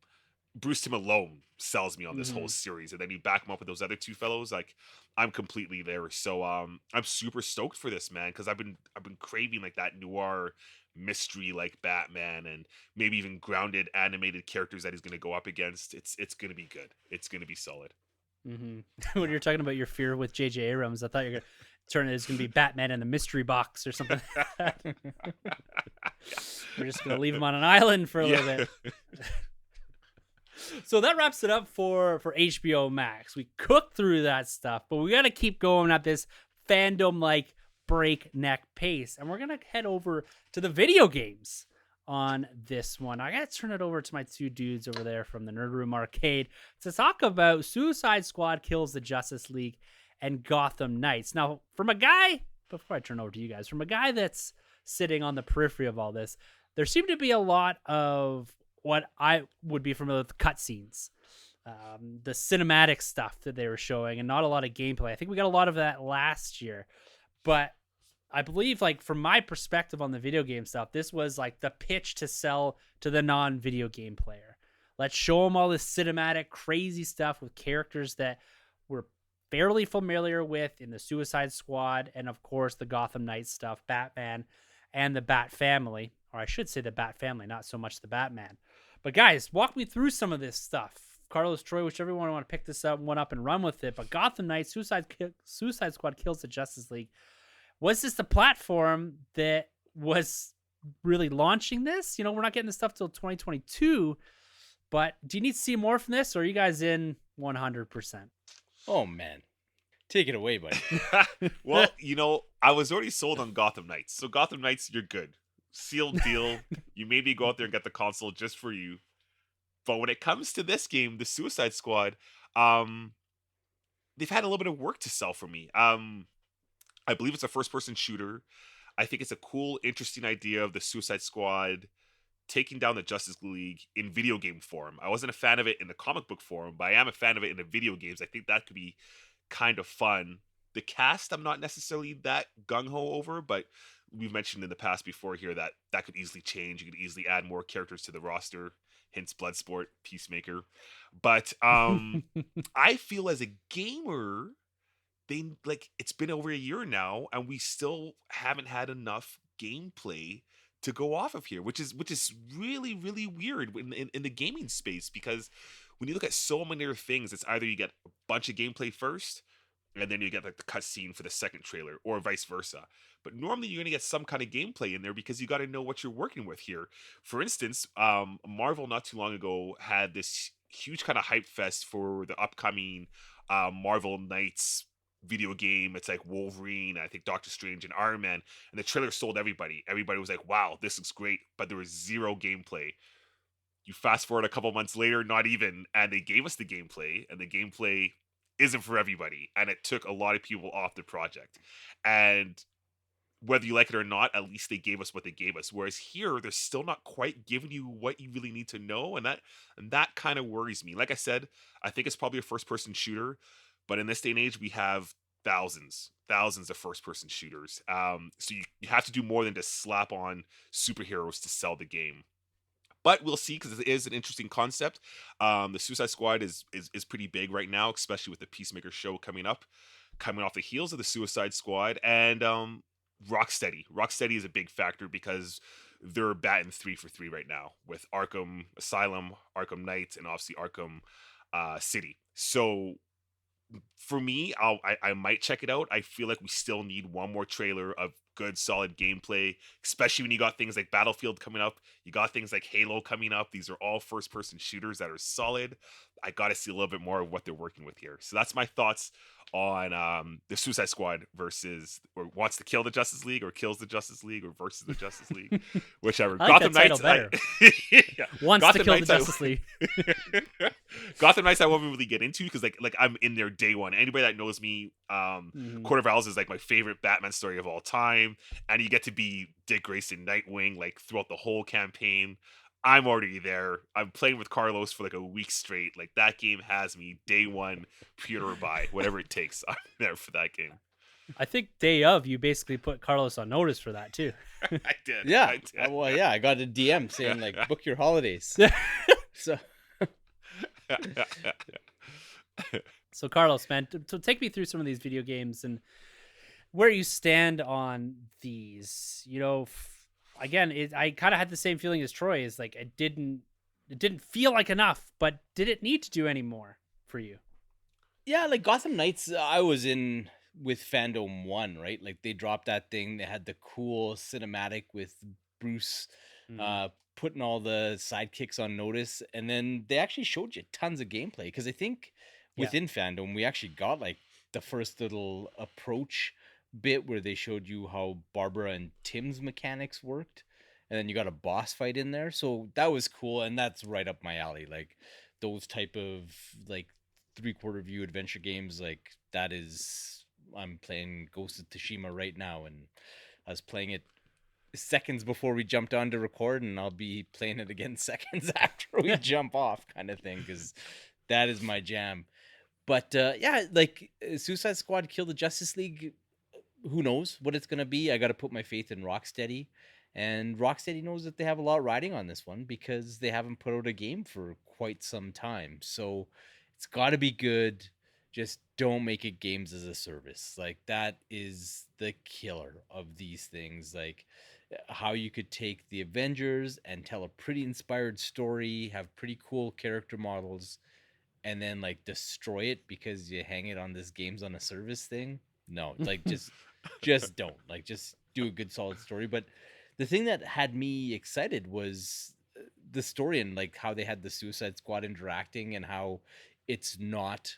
Bruce Timm alone sells me on this whole series, and then you back him up with those other two fellows. Like, I'm completely there. So I'm super stoked for this, man, because I've been craving like that noir mystery like Batman, and maybe even grounded animated characters that he's going to go up against. It's going to be good. It's going to be solid. When you're talking about your fear with J.J. Abrams, I thought you were going to turn it as going to be Batman in the mystery box or something. We're just going to leave him on an island for a little bit. So that wraps it up for HBO Max. We cooked through that stuff, but we got to keep going at this fandom-like breakneck pace. And we're going to head over to the video games on this one. I got to turn it over to my two dudes over there from the Nerd Room Arcade to talk about Suicide Squad Kills the Justice League and Gotham Knights. Now, from a guy, before I turn over to you guys, from a guy that's sitting on the periphery of all this, there seemed to be a lot of what I would be familiar with cutscenes, the cinematic stuff that they were showing, and not a lot of gameplay. I think we got a lot of that last year, but I believe, like, from my perspective on the video game stuff, this was like the pitch to sell to the non-video game player. Let's show them all this cinematic, crazy stuff with characters that we're fairly familiar with in the Suicide Squad, and of course the Gotham Knights stuff, Batman and the Bat family, or I should say the Bat family, not so much the Batman. But guys, walk me through some of this stuff. Carlos, Troy, whichever one want to pick this one up and run with it. But Gotham Knights, Suicide Squad Kills the Justice League. Was this the platform that was really launching this? You know, we're not getting this stuff till 2022. But do you need to see more from this, or are you guys in 100%? Oh, man. Take it away, buddy. Well, you know, I was already sold on Gotham Knights. So Gotham Knights, you're good. Sealed deal. You maybe go out there and get the console just for you. But when it comes to this game, the Suicide Squad, they've had a little bit of work to sell for me. I believe it's a first-person shooter. I think it's a cool, interesting idea of the Suicide Squad taking down the Justice League in video game form. I wasn't a fan of it in the comic book form, but I am a fan of it in the video games. I think that could be kind of fun. The cast, I'm not necessarily that gung-ho over, but we've mentioned in the past before here that could easily change. You could easily add more characters to the roster, hence Bloodsport, Peacemaker. But I feel as a gamer, it's been over a year now, and we still haven't had enough gameplay to go off of here, which is really, really weird in the gaming space, because when you look at so many other things, it's either you get a bunch of gameplay first, and then you get like the cutscene for the second trailer, or vice versa. But normally you're going to get some kind of gameplay in there because you got to know what you're working with here. For instance, Marvel not too long ago had this huge kind of hype fest for the upcoming Marvel Knights video game. It's like Wolverine, I think Doctor Strange, and Iron Man. And the trailer sold everybody. Everybody was like, wow, this looks great. But there was zero gameplay. You fast forward a couple months later, not even, and they gave us the gameplay, and the gameplay isn't for everybody, and it took a lot of people off the project. And whether you like it or not, at least they gave us what they gave us. Whereas here, they're still not quite giving you what you really need to know, and that kind of worries me. Like I said, I think it's probably a first-person shooter, but in this day and age, we have thousands of first-person shooters. So you have to do more than just slap on superheroes to sell the game. But we'll see, because it is an interesting concept. The Suicide Squad is pretty big right now, especially with the Peacemaker show coming off the heels of the Suicide Squad. And Rocksteady. Rocksteady is a big factor because they're batting 3 for 3 right now with Arkham Asylum, Arkham Knight, and obviously Arkham City. So for me, I might check it out. I feel like we still need one more trailer of good, solid gameplay, especially when you got things like Battlefield coming up. You got things like Halo coming up. These are all first-person shooters that are solid. I got to see a little bit more of what they're working with here. So that's my thoughts on the Suicide Squad versus, or wants to kill the Justice League, or kills the Justice League, or versus the Justice League, whichever. I like that title better. Yeah. Wants Gotham to kill Knights, the Justice League. Gotham Knights I won't really get into because like I'm in there day one. Anybody that knows me, Court of Owls is like my favorite Batman story of all time, and you get to be Dick Grayson Nightwing like throughout the whole campaign. I'm already there. I'm playing with Carlos for like a week straight. Like that game has me day one, pre-order buy, whatever it takes. I'm there for that game. I think day of, you basically put Carlos on notice for that too. I did. Yeah. I did. Well, yeah, I got a DM saying like book your holidays. So So Carlos, man, so take me through some of these video games and where you stand on these. You know, again, I kind of had the same feeling as Troy. Is like it didn't feel like enough, but did it need to do any more for you? yeah, like Gotham Knights, I was in with Fandome 1, right? Like they dropped that thing. They had the cool cinematic with Bruce putting all the sidekicks on notice. And then they actually showed you tons of gameplay. Because I think within Fandome, we actually got like the first little approach bit where they showed you how Barbara and Tim's mechanics worked. And then you got a boss fight in there. So that was cool. And that's right up my alley. Like those type of like 3/4 view adventure games, like that is, I'm playing Ghost of Tsushima right now, and I was playing it seconds before we jumped on to record, and I'll be playing it again seconds after we jump off, kind of thing, because that is my jam. But yeah, like Suicide Squad, Kill the Justice League, who knows what it's gonna be? I got to put my faith in Rocksteady, and Rocksteady knows that they have a lot riding on this one because they haven't put out a game for quite some time. So it's got to be good. Just don't make it games as a service. Like that is the killer of these things. Like how you could take the Avengers and tell a pretty inspired story, have pretty cool character models, and then like destroy it because you hang it on this games on a service thing. No, like just don't. Like just do a good solid story. But the thing that had me excited was the story and like how they had the Suicide Squad interacting and how it's not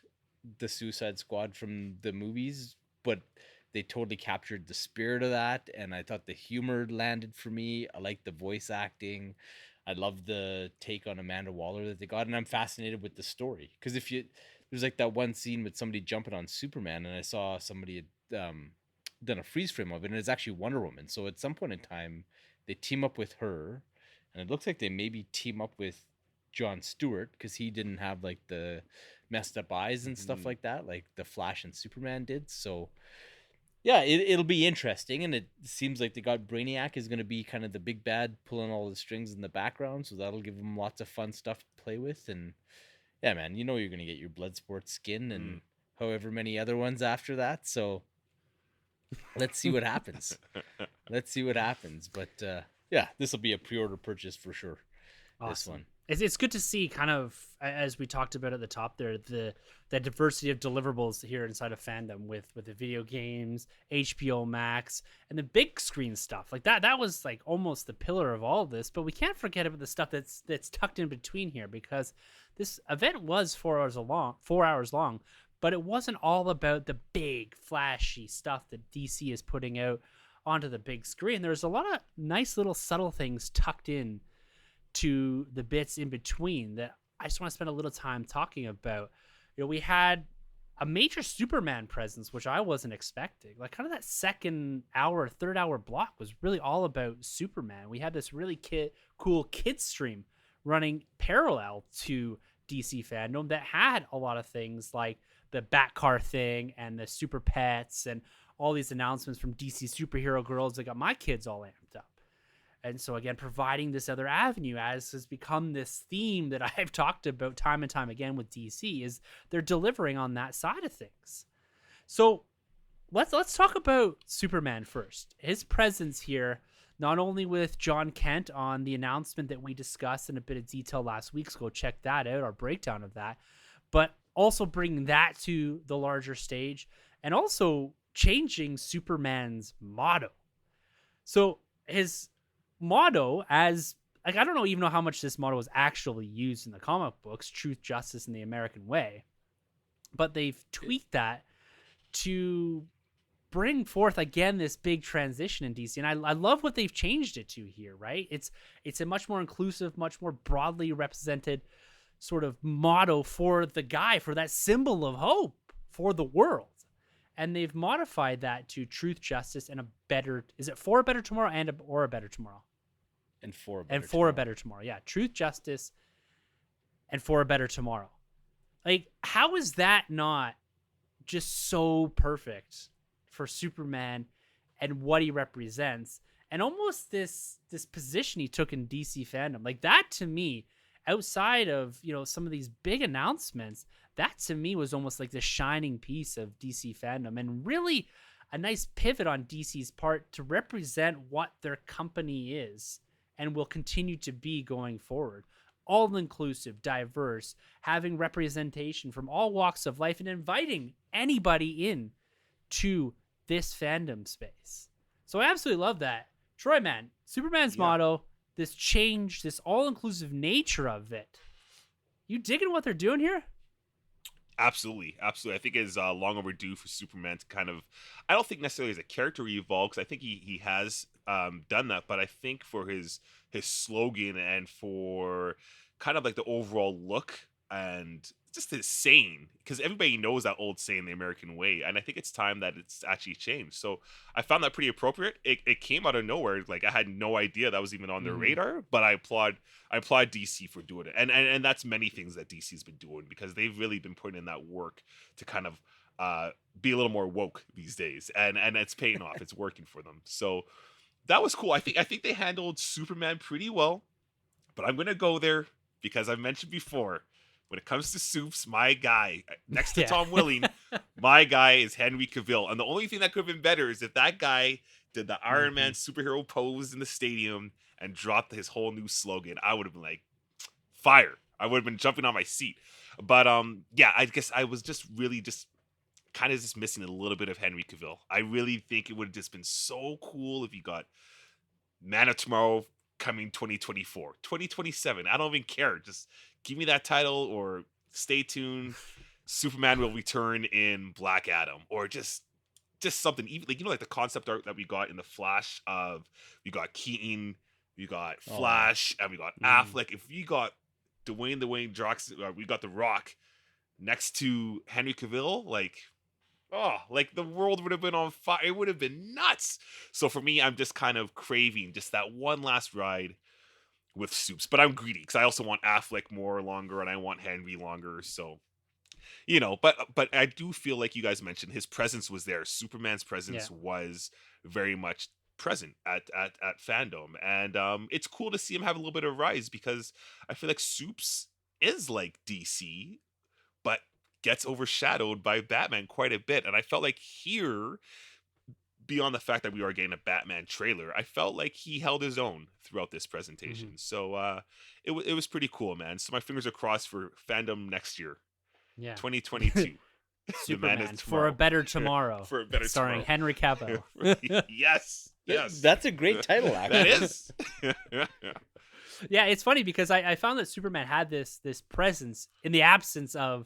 the Suicide Squad from the movies, but they totally captured the spirit of that. And I thought the humor landed for me. I like the voice acting. I love the take on Amanda Waller that they got. And I'm fascinated with the story. Because there's like that one scene with somebody jumping on Superman, and I saw somebody had done a freeze frame of it, and it's actually Wonder Woman. So at some point in time, they team up with her, and it looks like they maybe team up with Jon Stewart because he didn't have like the messed up eyes and stuff like that, like the Flash and Superman did. So yeah, it'll be interesting, and it seems like they got Brainiac is going to be kind of the big bad pulling all the strings in the background, so that'll give them lots of fun stuff to play with. And yeah, man, you know you're going to get your Bloodsport skin and however many other ones after that. So let's see what happens. Let's see what happens. But yeah, this will be a pre-order purchase for sure. Awesome. This one. It's good to see, kind of, as we talked about at the top there, the diversity of deliverables here inside of Fandom with the video games, HBO Max, and the big screen stuff. Like that was like almost the pillar of all of this. But we can't forget about the stuff that's tucked in between here, because this event was 4 hours long, but it wasn't all about the big flashy stuff that DC is putting out onto the big screen. There's a lot of nice little subtle things tucked in to the bits in between that I just want to spend a little time talking about. You know, we had a major Superman presence, which I wasn't expecting. Like kind of that third hour block was really all about Superman. We had this really cool kids stream running parallel to DC Fandome that had a lot of things like the Batcar thing and the Super Pets and all these announcements from DC superhero girls that got my kids all amped up. And so, again, providing this other avenue, as has become this theme that I've talked about time and time again with DC, is they're delivering on that side of things. So let's talk about Superman first. His presence here, not only with John Kent on the announcement that we discussed in a bit of detail last week, so go check that out, our breakdown of that, but also bringing that to the larger stage and also changing Superman's motto. So his motto, as like, I don't even know how much this motto is actually used in the comic books, truth, justice, and the American way, but they've tweaked that to bring forth again this big transition in DC, and I love what they've changed it to here. Right, it's a much more inclusive, much more broadly represented sort of motto for the guy, for that symbol of hope for the world. And they've modified that to truth, justice, and a better, is it for a better tomorrow or a better tomorrow? And for a better tomorrow. Yeah. Truth, justice, and for a better tomorrow. Like, how is that not just so perfect for Superman and what he represents? And almost this position he took in DC fandom. Like, that to me, outside of, some of these big announcements, that to me was almost like the shining piece of DC fandom, and really a nice pivot on DC's part to represent what their company is and will continue to be going forward. All inclusive, diverse, having representation from all walks of life, and inviting anybody in to this fandom space. So I absolutely love that. Troy, man, Superman's motto, this change, this all-inclusive nature of it. You digging what they're doing here? Absolutely. I think it's long overdue for Superman to kind of, I don't think necessarily as a character evolve, because I think he has done that, but I think for his slogan and for kind of like the overall look and just his saying, because everybody knows that old saying, the American way, and I think it's time that it's actually changed. So I found that pretty appropriate. It came out of nowhere. Like, I had no idea that was even on their radar, but I applaud DC for doing it, and that's many things that DC's been doing, because they've really been putting in that work to kind of be a little more woke these days, and it's paying off. It's working for them. So that was cool. I think they handled Superman pretty well, but I'm gonna go there because I've mentioned before, when it comes to Supes, my guy, next to Tom Welling, my guy is Henry Cavill. And the only thing that could have been better is if that guy did the Iron Man superhero pose in the stadium and dropped his whole new slogan. I would have been like, fire. I would have been jumping on my seat. But yeah, I guess I was just really just kind of just missing a little bit of Henry Cavill. I really think it would have just been so cool if you got Man of Tomorrow coming 2024, 2027. I don't even care. Just give me that title, or stay tuned. Superman will return in Black Adam, or just something, even like, like the concept art that we got in the Flash of, we got Keaton, we got Flash, and we got Affleck. If we got Dwayne Johnson, we got The Rock next to Henry Cavill, like the world would have been on fire. It would have been nuts. So for me, I'm just kind of craving just that one last ride with Supes, but I'm greedy because I also want Affleck more longer, and I want Henry longer. So, but I do feel like you guys mentioned, his presence was there. Superman's presence was very much present at Fandom, and it's cool to see him have a little bit of rise, because I feel like Supes is like DC, but gets overshadowed by Batman quite a bit. And I felt like here, beyond the fact that we are getting a Batman trailer, I felt like he held his own throughout this presentation. So it was pretty cool, man. So my fingers are crossed for Fandom next year. 2022. Superman for a better tomorrow. For a better starring tomorrow. Henry Cavill. Yes. That's a great title, actually. That is. Yeah, it's funny because I found that Superman had this presence in the absence of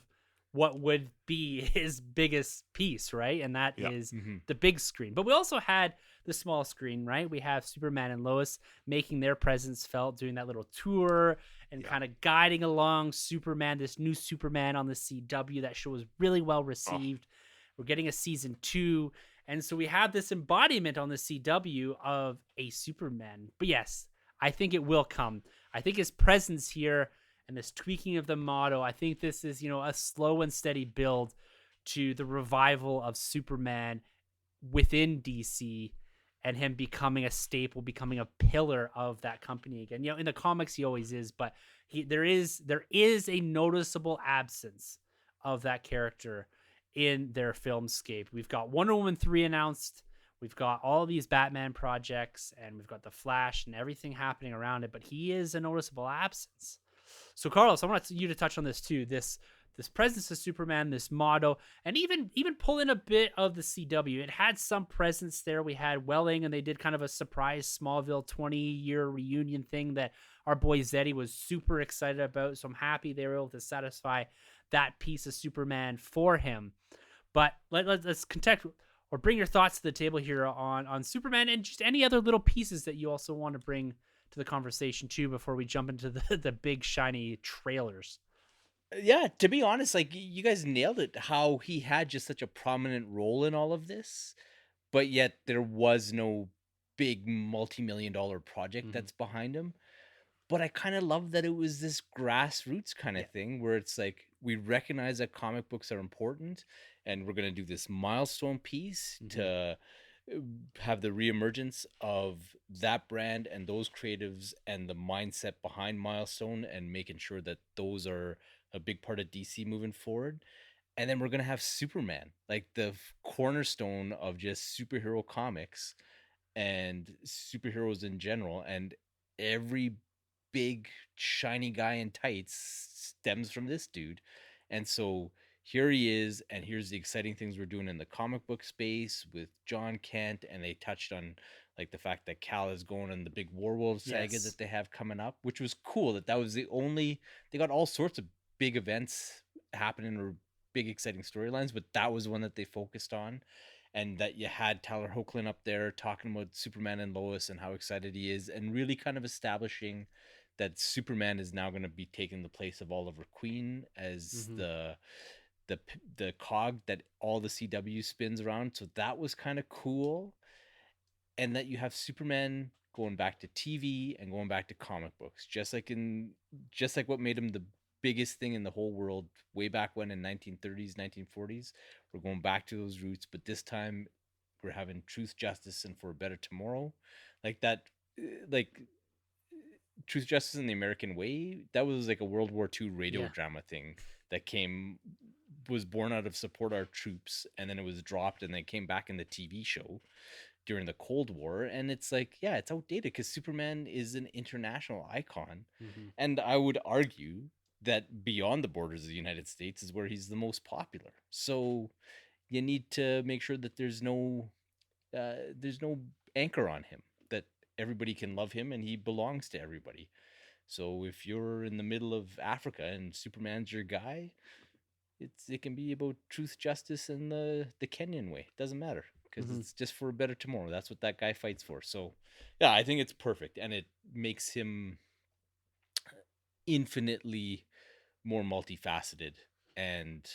what would be his biggest piece, right? And that is the big screen. But we also had the small screen, right? We have Superman and Lois making their presence felt, doing that little tour and kind of guiding along Superman, this new Superman on the CW. That show was really well received. We're getting a season 2. And so we have this embodiment on the CW of a Superman. But yes, I think it will come. I think his presence here and this tweaking of the motto, I think this is, a slow and steady build to the revival of Superman within DC, and him becoming a staple, becoming a pillar of that company again. In the comics he always is, but there is a noticeable absence of that character in their filmscape. We've got Wonder Woman 3 announced. We've got all these Batman projects, and we've got the Flash and everything happening around it, but he is a noticeable absence. So Carlos, I want you to touch on this too. This this presence of Superman, this motto, and even pull in a bit of the CW. It had some presence there. We had Welling, and they did kind of a surprise Smallville 20-year reunion thing that our boy Zeddy was super excited about. So I'm happy they were able to satisfy that piece of Superman for him. But let's contextualize or bring your thoughts to the table here on Superman and just any other little pieces that you also want to bring to the conversation too before we jump into the big shiny trailers. Yeah, to be honest, like you guys nailed it. How he had just such a prominent role in all of this, but yet there was no big multi-million dollar project that's behind him. But I kind of love that it was this grassroots kind of thing where it's like we recognize that comic books are important, and we're gonna do this milestone piece to have the reemergence of that brand and those creatives and the mindset behind Milestone, and making sure that those are a big part of DC moving forward. And then we're gonna have Superman, like the cornerstone of just superhero comics and superheroes in general, and every big shiny guy in tights stems from this dude. And so here he is, and here's the exciting things we're doing in the comic book space with John Kent, and they touched on like the fact that Cal is going on the big Warwolves saga Yes. that they have coming up, which was cool. That was the only, they got all sorts of big events happening or big exciting storylines, but that was one that they focused on. And that you had Tyler Hoechlin up there talking about Superman and Lois and how excited he is, and really kind of establishing that Superman is now going to be taking the place of Oliver Queen as the cog that all the CW spins around. So that was kind of cool. And that you have Superman going back to TV and going back to comic books, just like what made him the biggest thing in the whole world way back when in 1930s, 1940s. We're going back to those roots, but this time we're having truth, justice, and for a better tomorrow. Like that, like Truth, Justice, and the American Way. That was like a World War II radio drama thing that was born out of support our troops, and then it was dropped, and then came back in the TV show during the Cold War. And it's like, yeah, it's outdated because Superman is an international icon, and I would argue that beyond the borders of the United States is where he's the most popular. So you need to make sure that there's no anchor on him, that everybody can love him and he belongs to everybody. So if you're in the middle of Africa and Superman's your guy, it can be about truth, justice, and the Kenyan way. It doesn't matter because it's just for a better tomorrow. That's what that guy fights for. So yeah, I think it's perfect, and it makes him infinitely more multifaceted and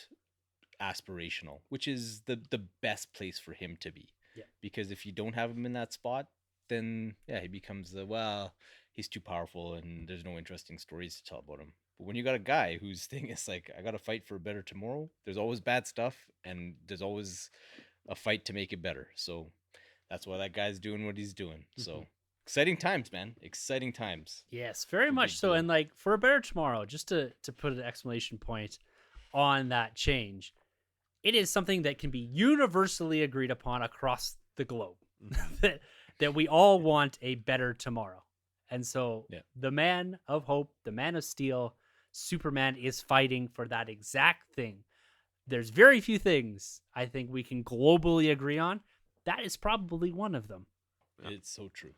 aspirational, which is the best place for him to be. Yeah. Because if you don't have him in that spot, then he becomes he's too powerful and there's no interesting stories to tell about him. But when you got a guy whose thing is like, I got to fight for a better tomorrow, there's always bad stuff and there's always a fight to make it better. So that's why that guy's doing what he's doing. So exciting times, man. Exciting times. Yes, very much so. And like for a better tomorrow, just to put an exclamation point on that change, it is something that can be universally agreed upon across the globe that we all want a better tomorrow. And so the man of hope, the man of steel, Superman is fighting for that exact thing. There's very few things I think we can globally agree on. That is probably one of them. It's so true.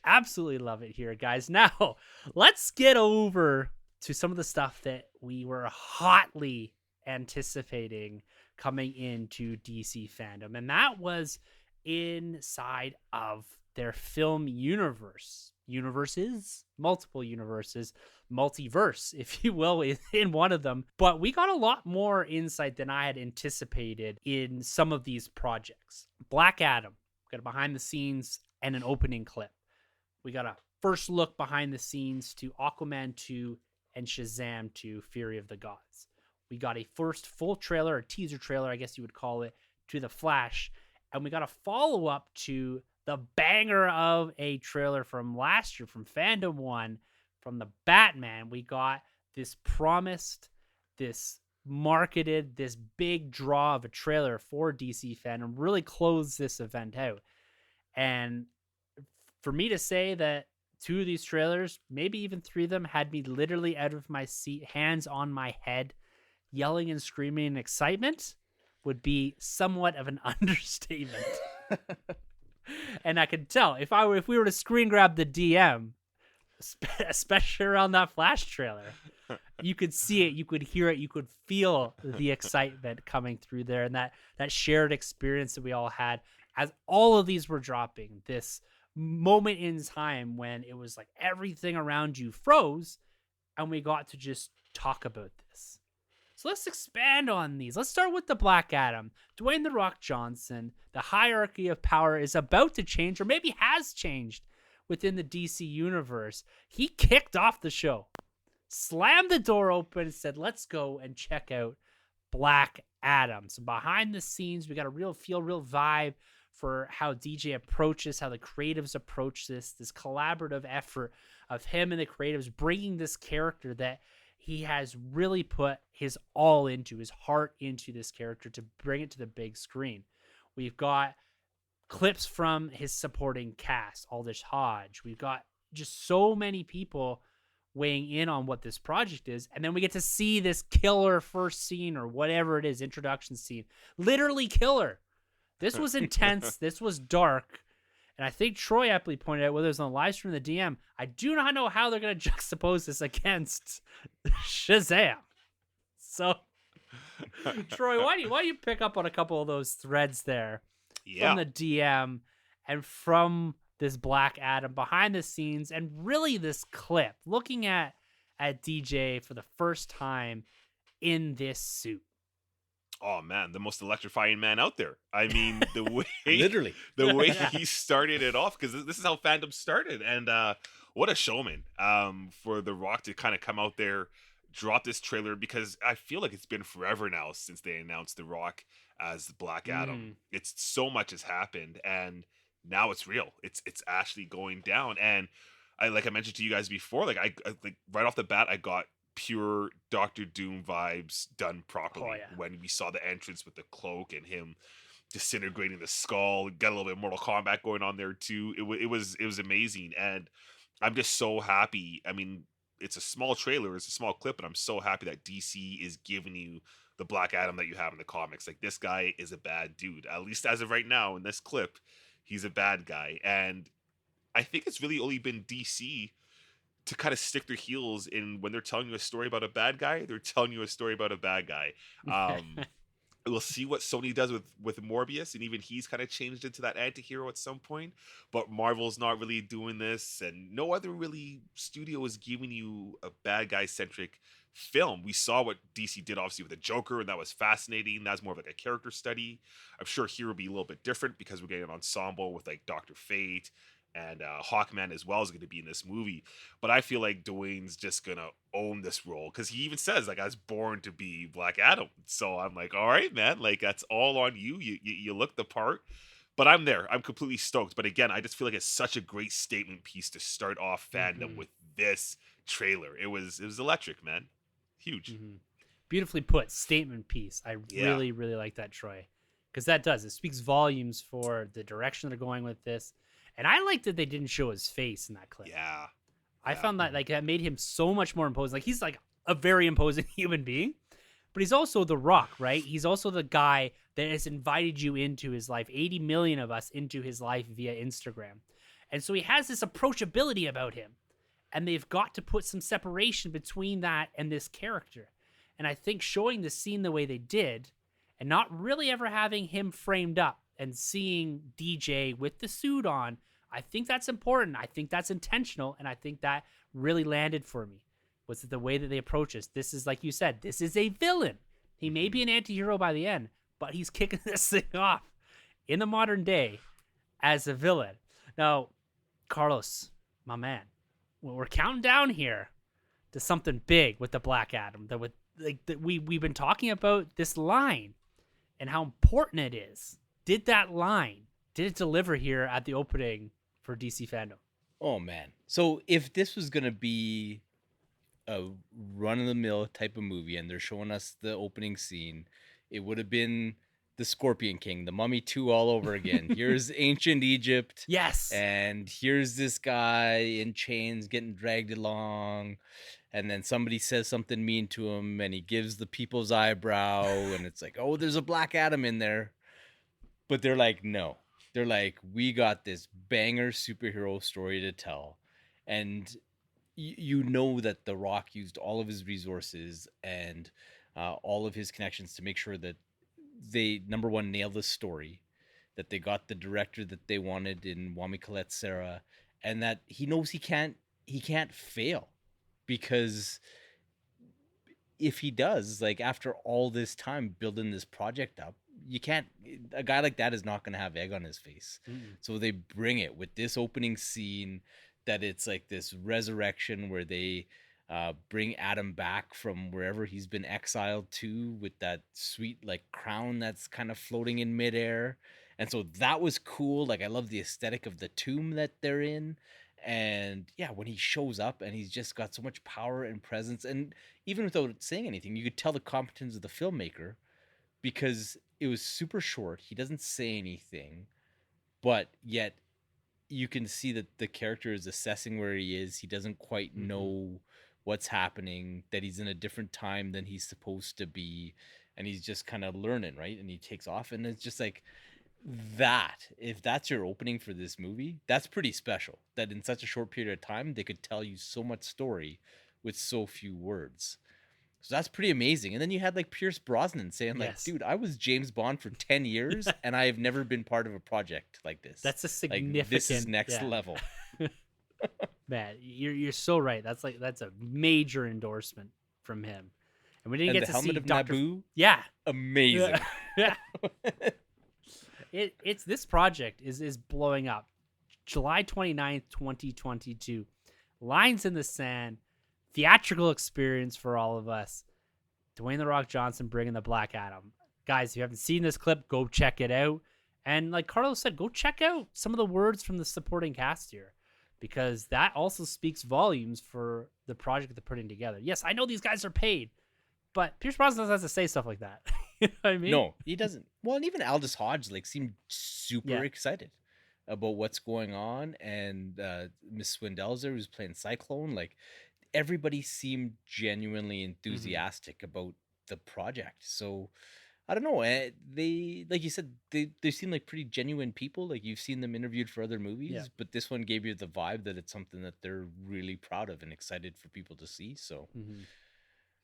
Absolutely love it here, guys. Now, let's get over to some of the stuff that we were hotly anticipating coming into DC Fandome, and that was inside of their film universes, multiple universes, multiverse, if you will, in one of them. But we got a lot more insight than I had anticipated in some of these projects. Black Adam, got a behind the scenes and an opening clip. We got a first look behind the scenes to Aquaman 2 and Shazam 2, Fury of the Gods. We got a first full trailer, a teaser trailer, I guess you would call it, to The Flash. And we got a follow-up to the banger of a trailer from last year, from Fandom 1, from the Batman. We got this promised, this marketed, this big draw of a trailer for DC Fandome, really closed this event out. And for me to say that 2 of these trailers, maybe even 3 of them, had me literally out of my seat, hands on my head, yelling and screaming in excitement would be somewhat of an understatement. And I could tell if we were to screen grab the DM, especially around that Flash trailer, you could see it, you could hear it, you could feel the excitement coming through there, and that shared experience that we all had as all of these were dropping. This moment in time when it was like everything around you froze, and we got to just talk about this. So let's expand on these. Let's start with the Black Adam. Dwayne "The Rock" Johnson. The hierarchy of power is about to change, or maybe has changed, within the DC universe. He kicked off the show, slammed the door open, and said, let's go and check out Black Adam. So behind the scenes, we got a real vibe for how DJ approaches, how the creatives approach this collaborative effort of him and the creatives bringing this character that he has really put his all into, his heart into this character to bring it to the big screen. We've got clips from his supporting cast, Aldous Hodge. We've got just so many people weighing in on what this project is. And then we get to see this killer first scene, or whatever it is, introduction scene. Literally killer. This was intense. This was dark. And I think Troy aptly pointed out, whether it was on the live stream or the DM, I do not know how they're going to juxtapose this against Shazam. So, Troy, why do you pick up on a couple of those threads there from the DM and from this Black Adam behind the scenes, and really this clip looking at DJ for the first time in this suit? Oh man, the most electrifying man out there. I mean, the way Literally the way he started it off, because this is how fandom started, and what a showman for The Rock to kind of come out there, drop this trailer, because I feel like it's been forever now since they announced The Rock as Black Adam. It's so much has happened, and now it's real. It's actually going down, and I mentioned to you guys before, like I right off the bat, I got pure Doctor Doom vibes done properly when we saw the entrance with the cloak and him disintegrating the skull. Got a little bit of Mortal Kombat going on there too. It was amazing, and I'm just so happy. I mean, it's a small trailer, it's a small clip, but I'm so happy that DC is giving you the Black Adam that you have in the comics. Like, this guy is a bad dude, at least as of right now in this clip. He's a bad guy, and I think it's really only been DC to kind of stick their heels in when they're telling you a story about a bad guy. They're telling you a story about a bad guy. We'll see what Sony does with Morbius, and even he's kind of changed into that anti-hero at some point. But Marvel's not really doing this, and no other really studio is giving you a bad guy-centric film. We saw what DC did, obviously, with the Joker, and that was fascinating. That's more of like a character study. I'm sure here will be a little bit different because we're getting an ensemble with like Dr. Fate, and Hawkman as well is going to be in this movie. But I feel like Dwayne's just going to own this role, because he even says, like, I was born to be Black Adam. So I'm like, all right, man, like, that's all on you. You look the part. But I'm there. I'm completely stoked. But again, I just feel like it's such a great statement piece to start off fandom with this trailer. It was electric, man. Huge. Beautifully put. Statement piece. I really like that, Troy, because that does. It speaks volumes for the direction they're going with this. And I like that they didn't show his face in that clip. Yeah. I found that, like, that made him so much more imposing. Like, he's like a very imposing human being, but he's also The Rock, right? He's also the guy that has invited you into his life, 80 million of us into his life via Instagram. And so he has this approachability about him, and they've got to put some separation between that and this character. And I think showing the scene the way they did, and not really ever having him framed up, and seeing DJ with the suit on, I think that's important. I think that's intentional, and I think that really landed for me. Was it the way that they approach this? This is, like you said, this is a villain. He may be an anti-hero by the end, but he's kicking this thing off in the modern day as a villain. Now, Carlos, my man, we're counting down here to something big with the Black Adam. We've been talking about this line and how important it is. Did it deliver here at the opening for DC Fandome? Oh, man. So if this was going to be a run-of-the-mill type of movie and they're showing us the opening scene, it would have been the Scorpion King, the Mummy 2 all over again. Here's ancient Egypt. Yes. And here's this guy in chains getting dragged along. And then somebody says something mean to him and he gives the people's eyebrow. And it's like, oh, there's a Black Adam in there. But they're like, no. They're like, we got this banger superhero story to tell. And you know that The Rock used all of his resources and all of his connections to make sure that they, number one, nail the story, that they got the director that they wanted in Wami Colette Serra, and that he knows he can't fail, because if he does, like, after all this time building this project up, you can't, a guy like that is not going to have egg on his face. So they bring it with this opening scene, that it's like this resurrection where they bring Adam back from wherever he's been exiled to, with that sweet like crown that's kind of floating in midair. And so that was cool. Like, I love the aesthetic of the tomb that they're in. And yeah, when he shows up and he's just got so much power and presence, and even without saying anything, you could tell the competence of the filmmaker, because it was super short. He doesn't say anything, but yet you can see that the character is assessing where he is. He doesn't quite know what's happening, that he's in a different time than he's supposed to be, and he's just kind of learning, right? And he takes off, and it's just like that. If that's your opening for this movie, that's pretty special, that in such a short period of time they could tell you so much story with so few words. So that's pretty amazing. And then you had like Pierce Brosnan saying like, Yes. dude, I was James Bond for 10 years and I have never been part of a project like this. That's a significant. Like, this is next yeah. level. Man, you're so right. That's a major endorsement from him. And we didn't And get the to see helmet of Dr. Naboo, Yeah. amazing. Yeah. It's this project is blowing up. July 29th, 2022. Lines in the sand. Theatrical experience for all of us. Dwayne "The Rock" Johnson bringing the Black Adam. Guys, if you haven't seen this clip, go check it out. And like Carlos said, go check out some of the words from the supporting cast here, because that also speaks volumes for the project they're putting together. Yes, I know these guys are paid, but Pierce Brosnan doesn't have to say stuff like that. You know what I mean? No, he doesn't. Well, and even Aldous Hodge like seemed super excited about what's going on, and Miss Swindell's there, who's playing Cyclone. Like, everybody seemed genuinely enthusiastic about the project. So I don't know. They, like you said, they seem like pretty genuine people. Like, you've seen them interviewed for other movies, but this one gave you the vibe that it's something that they're really proud of and excited for people to see. So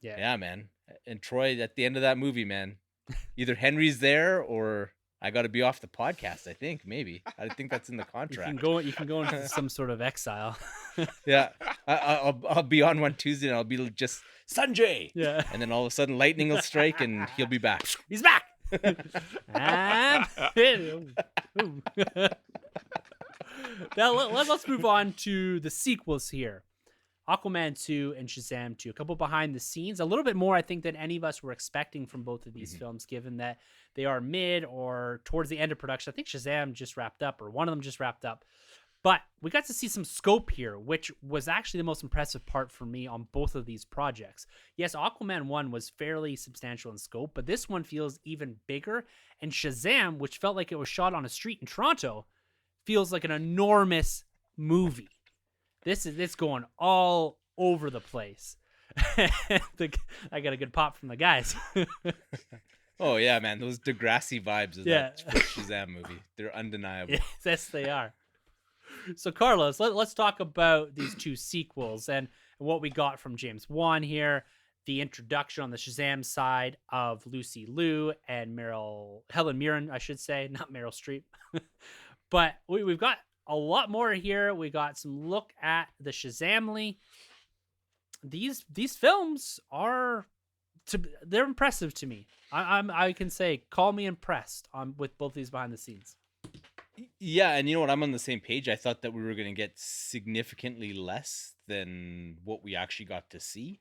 yeah, man. And Troy, at the end of that movie, man, either Henry's there or I got to be off the podcast. I think that's in the contract. You can go into some sort of exile. Yeah, I'll be on one Tuesday and I'll be just Sanjay. Yeah, and then all of a sudden lightning will strike and he'll be back. He's back. And now let's move on to the sequels here. Aquaman 2 and Shazam 2. A couple behind the scenes. A little bit more, I think, than any of us were expecting from both of these films, given that they are mid or towards the end of production. I think Shazam just wrapped up, or one of them just wrapped up. But we got to see some scope here, which was actually the most impressive part for me on both of these projects. Yes, Aquaman 1 was fairly substantial in scope, but this one feels even bigger. And Shazam, which felt like it was shot on a street in Toronto, feels like an enormous movie. It's going all over the place. I got a good pop from the guys. Oh yeah, man, those Degrassi vibes of that first Shazam movie, they're undeniable. Yes, they are. So Carlos, let's talk about these two sequels and what we got from James Wan here. The introduction on the Shazam side of Lucy Liu and Helen Mirren, I should say, not Meryl Streep. But we've got a lot more here. We got some look at the Shazamly. These films they're impressive to me. I can say, call me impressed with both these behind the scenes. Yeah, and you know what? I'm on the same page. I thought that we were going to get significantly less than what we actually got to see.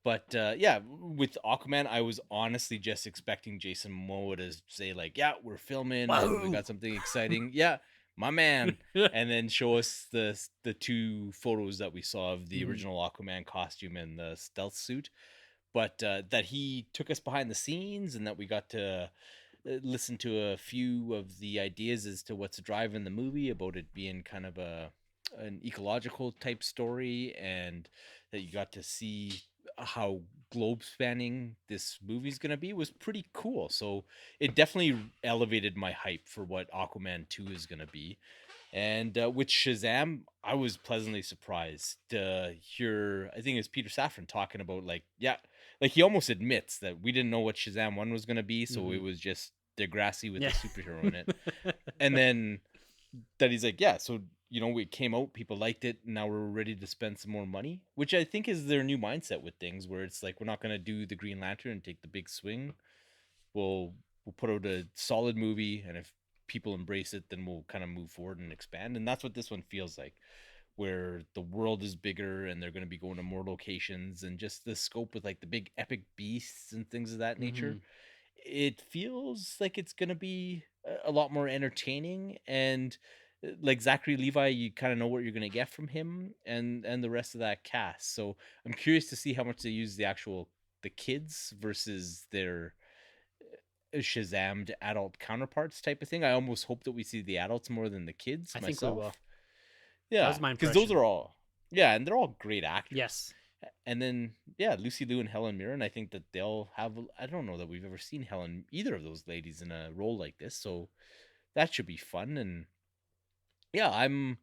But yeah, with Aquaman, I was honestly just expecting Jason Momoa to say like, yeah, we're filming, and we got something exciting. Yeah, my man. And then show us the two photos that we saw of the original Aquaman costume and the stealth suit. But that he took us behind the scenes and that we got to listened to a few of the ideas as to what's driving the movie, about it being kind of an ecological type story, and that you got to see how globe spanning this movie's gonna be, was pretty cool. So it definitely elevated my hype for what Aquaman 2 is gonna be. And with Shazam, I was pleasantly surprised to hear, I think it's Peter Safran talking about, like, yeah, like he almost admits that we didn't know what Shazam 1 was going to be. So it was just Degrassi with Yeah. a superhero in it. And then that he's like, yeah, so, we came out, people liked it. Now we're ready to spend some more money, which I think is their new mindset with things, where it's like, we're not going to do the Green Lantern and take the big swing. We'll put out a solid movie, and if people embrace it, then we'll kind of move forward and expand. And that's what this one feels like, where the world is bigger and they're going to be going to more locations, and just the scope with like the big epic beasts and things of that nature. It feels like it's going to be a lot more entertaining, and like Zachary Levi, you kind of know what you're going to get from him, and the rest of that cast. So I'm curious to see how much they use the kids versus their Shazammed adult counterparts type of thing. I almost hope that we see the adults more than the kids. I think we will. Yeah, That was my because those impression. are all, yeah, and they're all great actors. Yes. And then Lucy Liu and Helen Mirren, I think that they'll have. I don't know that we've ever seen either of those ladies in a role like this, so that should be fun. And yeah, I'm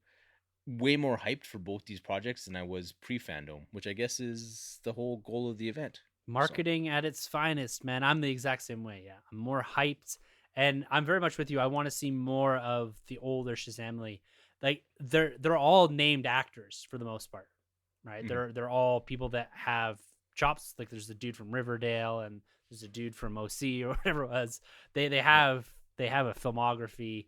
way more hyped for both these projects than I was pre-fandom, which I guess is the whole goal of the event. Marketing at its finest, man. I'm the exact same way. Yeah, I'm more hyped, and I'm very much with you. I want to see more of the older Shazamly. Like they're all named actors for the most part, right? Mhm. They're all people that have chops. Like there's a dude from Riverdale, and there's a dude from OC or whatever it was. They have a filmography.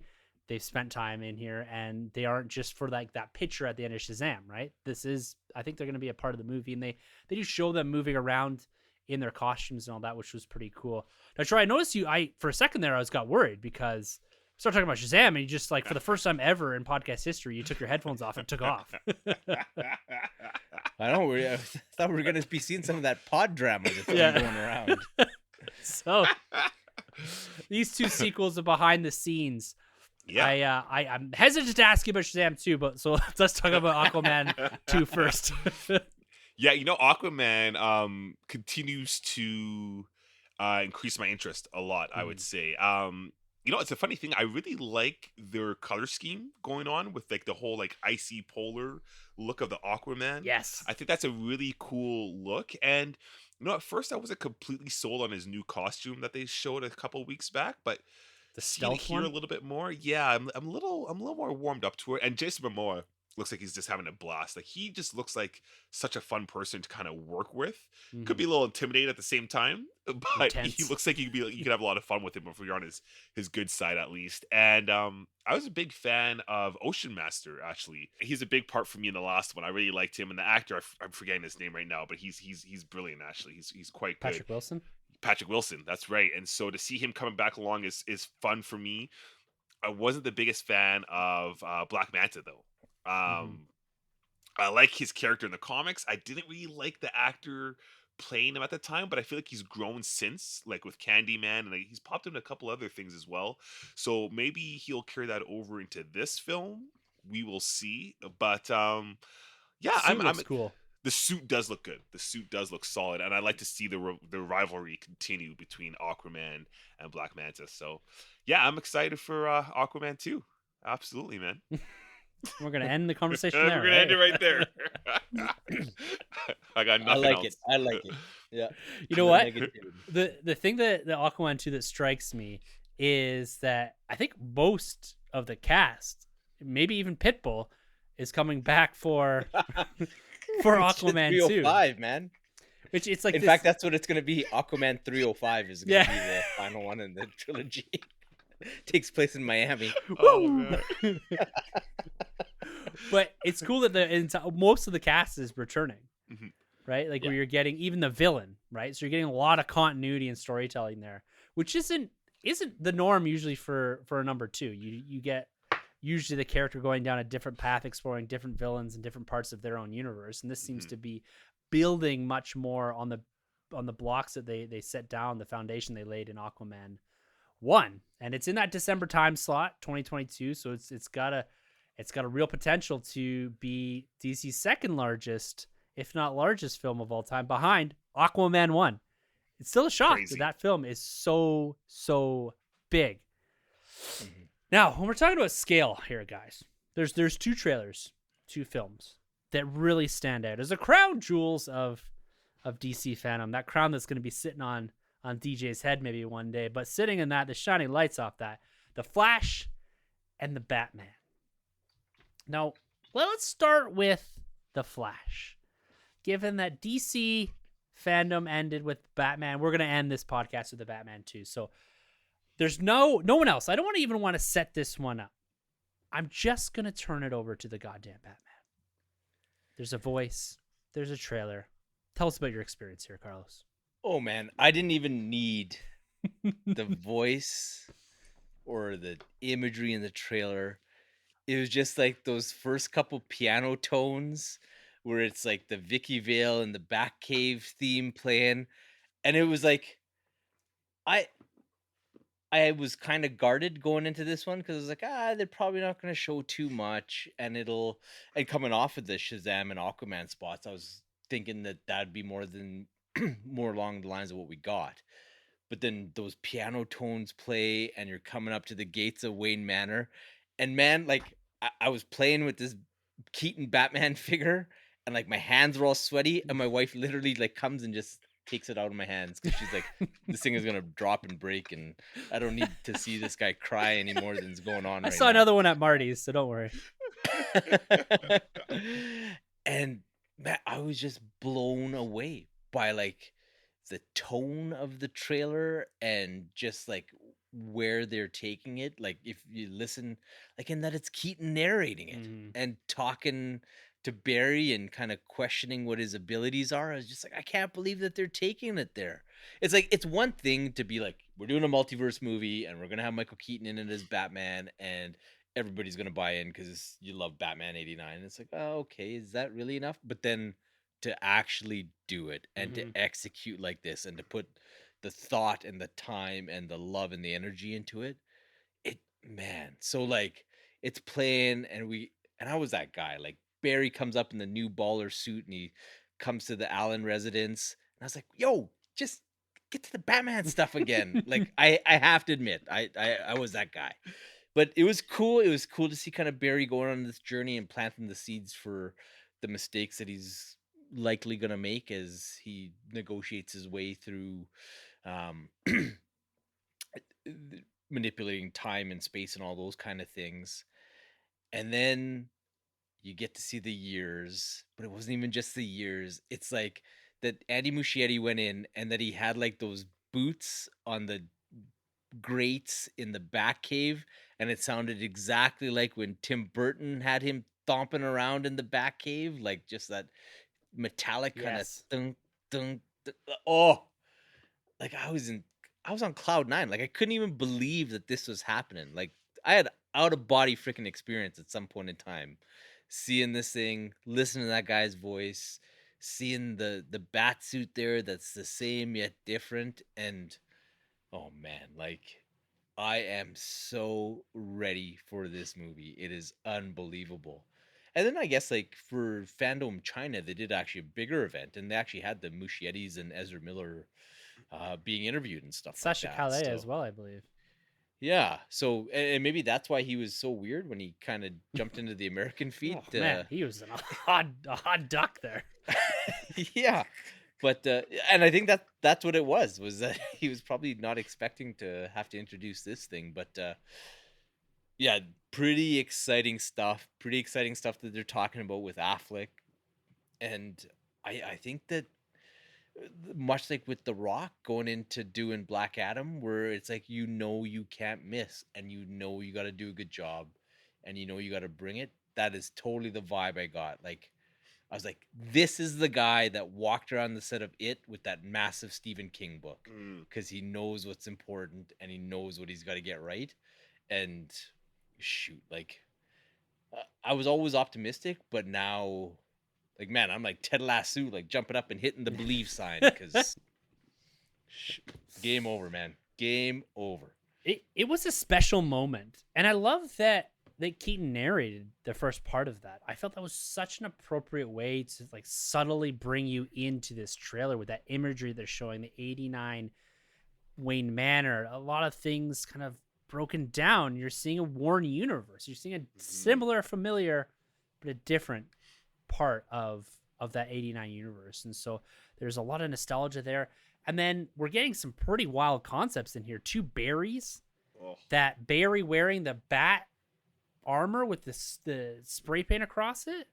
They've spent time in here, and they aren't just for like that picture at the end of Shazam, right? I think they're going to be a part of the movie, and they do show them moving around in their costumes and all that, which was pretty cool. Now, Troy, I noticed for a second there, I got worried because we started talking about Shazam, and you just, like, for the first time ever in podcast history, you took your headphones off and took off. I know. I thought we were going to be seeing some of that pod drama that's going around. So, these two sequels are behind the scenes. Yeah. I'm hesitant to ask you about Shazam 2, but so let's talk about Aquaman 2 first. Yeah, Aquaman continues to increase my interest a lot, I would say. It's a funny thing. I really like their color scheme going on with like the whole like icy polar look of the Aquaman. Yes. I think that's a really cool look. And at first I wasn't completely sold on his new costume that they showed a couple weeks back, but The seeing it stealth here one? a little bit more, yeah, I'm a little more warmed up to it. And Jason Momoa looks like he's just having a blast. Like he just looks like such a fun person to kind of work with. Could be a little intimidating at the same time, but he Intense. looks like you could have a lot of fun with him if you're on his good side at least. And I was a big fan of Ocean Master. Actually, he's a big part for me in the last one. I really liked him, and the actor I'm forgetting his name right now, but he's brilliant. Actually, he's quite good. Patrick Wilson? Patrick Wilson, that's right. And so to see him coming back along is fun for me. I wasn't the biggest fan of Black Manta though. I like his character in the comics. I didn't really like the actor playing him at the time, but I feel like he's grown since, like with Candyman, and like, he's popped in a couple other things as well. So maybe he'll carry that over into this film. We will see. But yeah, Suit looks cool. The suit does look good. The suit does look solid, and I like to see the rivalry continue between Aquaman and Black Manta. So, yeah, I'm excited for Aquaman 2. Absolutely, man. We're gonna end the conversation We're there. gonna end it right there. I got nothing else. I like it. Yeah. You know what? The thing that the Aquaman 2 that strikes me is that I think most of the cast, maybe even Pitbull, is coming back for Aquaman 2. 305, man. Which it's like in fact, that's what it's gonna be. Aquaman 305 is gonna be the final one in the trilogy. Takes place in Miami. Oh, man. But it's cool that most of the cast is returning, right? Like where you're getting even the villain, right? So you're getting a lot of continuity and storytelling there, which isn't the norm usually for a number 2. You get usually the character going down a different path, exploring different villains in different parts of their own universe, and this seems to be building much more on the blocks that they set down, the foundation they laid in Aquaman 1, and it's in that December time slot, 2022. So it's got a real potential to be DC's second largest, if not largest, film of all time, behind Aquaman 1. It's still a shock Crazy. that film is so big. Mm-hmm. Now, when we're talking about scale here, guys, there's 2 trailers, 2 films that really stand out as the crown jewels of DC Fandome. That crown that's going to be sitting on DJ's head maybe one day, but sitting in that, the shining lights off that, the Flash and the Batman. Now, let's start with the Flash. Given that DC Fandome ended with Batman, we're going to end this podcast with the Batman too. So there's no one else. I don't even want to set this one up. I'm just going to turn it over to the goddamn Batman. There's a voice. There's a trailer. Tell us about your experience here, Carlos. Oh man, I didn't even need the voice or the imagery in the trailer. It was just like those first couple piano tones where it's like the Vicky Vale and the Batcave theme playing, and it was like I was kind of guarded going into this one because I was like, they're probably not going to show too much, and coming off of the Shazam and Aquaman spots, I was thinking that that'd be more along the lines of what we got. But then those piano tones play, and you're coming up to the gates of Wayne Manor, and man, like I was playing with this Keaton Batman figure, and like my hands were all sweaty, and my wife literally like comes and just takes it out of my hands because she's like, this thing is gonna drop and break, and I don't need to see this guy cry any more than's going on. I saw another one at Marty's, so don't worry. And man, I was just blown away by like the tone of the trailer and just like where they're taking it. Like if you listen, like in that it's Keaton narrating it and talking to Barry and kind of questioning what his abilities are. I was just like, I can't believe that they're taking it there. It's like, it's one thing to be like, we're doing a multiverse movie and we're going to have Michael Keaton in it as Batman and everybody's going to buy in because you love Batman 89. It's like, oh, okay, is that really enough? But then to actually do it and to execute like this and to put the thought and the time and the love and the energy into it, man. So like it's playing and I was that guy. Like Barry comes up in the new baller suit and he comes to the Allen residence and I was like, yo, just get to the Batman stuff again. Like I have to admit, I was that guy. But it was cool. It was cool to see kind of Barry going on this journey and planting the seeds for the mistakes that he's likely going to make as he negotiates his way through manipulating time and space and all those kind of things. And then you get to see the years, but it wasn't even just the years. It's like that Andy Muschietti went in and that he had like those boots on the grates in the Batcave, and it sounded exactly like when Tim Burton had him thomping around in the Batcave, like just that metallic kind of thunk, thunk, thunk. Oh, like I was on cloud 9. Like I couldn't even believe that this was happening. Like I had out of body freaking experience at some point in time, seeing this thing, listening to that guy's voice, seeing the bat suit there that's the same yet different, and oh man, like I am so ready for this movie. It is unbelievable. And then I guess like for Fandom China, they did actually a bigger event, and they actually had the Muschiettis and Ezra Miller being interviewed and stuff. Sasha like that. Calais as well, I believe. Yeah. So and maybe that's why he was so weird when he kind of jumped into the American feed. Oh, man, he was a hot duck there. Yeah. But and I think that's what it was that he was probably not expecting to have to introduce this thing. But yeah, pretty exciting stuff. Pretty exciting stuff that they're talking about with Affleck. And I think that much like with The Rock going into doing Black Adam, where it's like you can't miss, and you got to do a good job, and you got to bring it. That is totally the vibe I got. Like I was like, this is the guy that walked around the set of It with that massive Stephen King book because he knows what's important and he knows what he's got to get right. And shoot, like I was always optimistic, but now, like, man, I'm like Ted Lasso, like jumping up and hitting the believe sign because game over, man. Game over. It was a special moment, and I love that Keaton narrated the first part of that. I felt that was such an appropriate way to like subtly bring you into this trailer with that imagery they're showing, the 89 Wayne Manor, a lot of things kind of broken down. You're seeing a worn universe. You're seeing a similar, familiar, but a different part of that 89 universe. And so there's a lot of nostalgia there. And then we're getting some pretty wild concepts in here. 2 Barrys. Oh. That Barry wearing the bat armor with the spray paint across it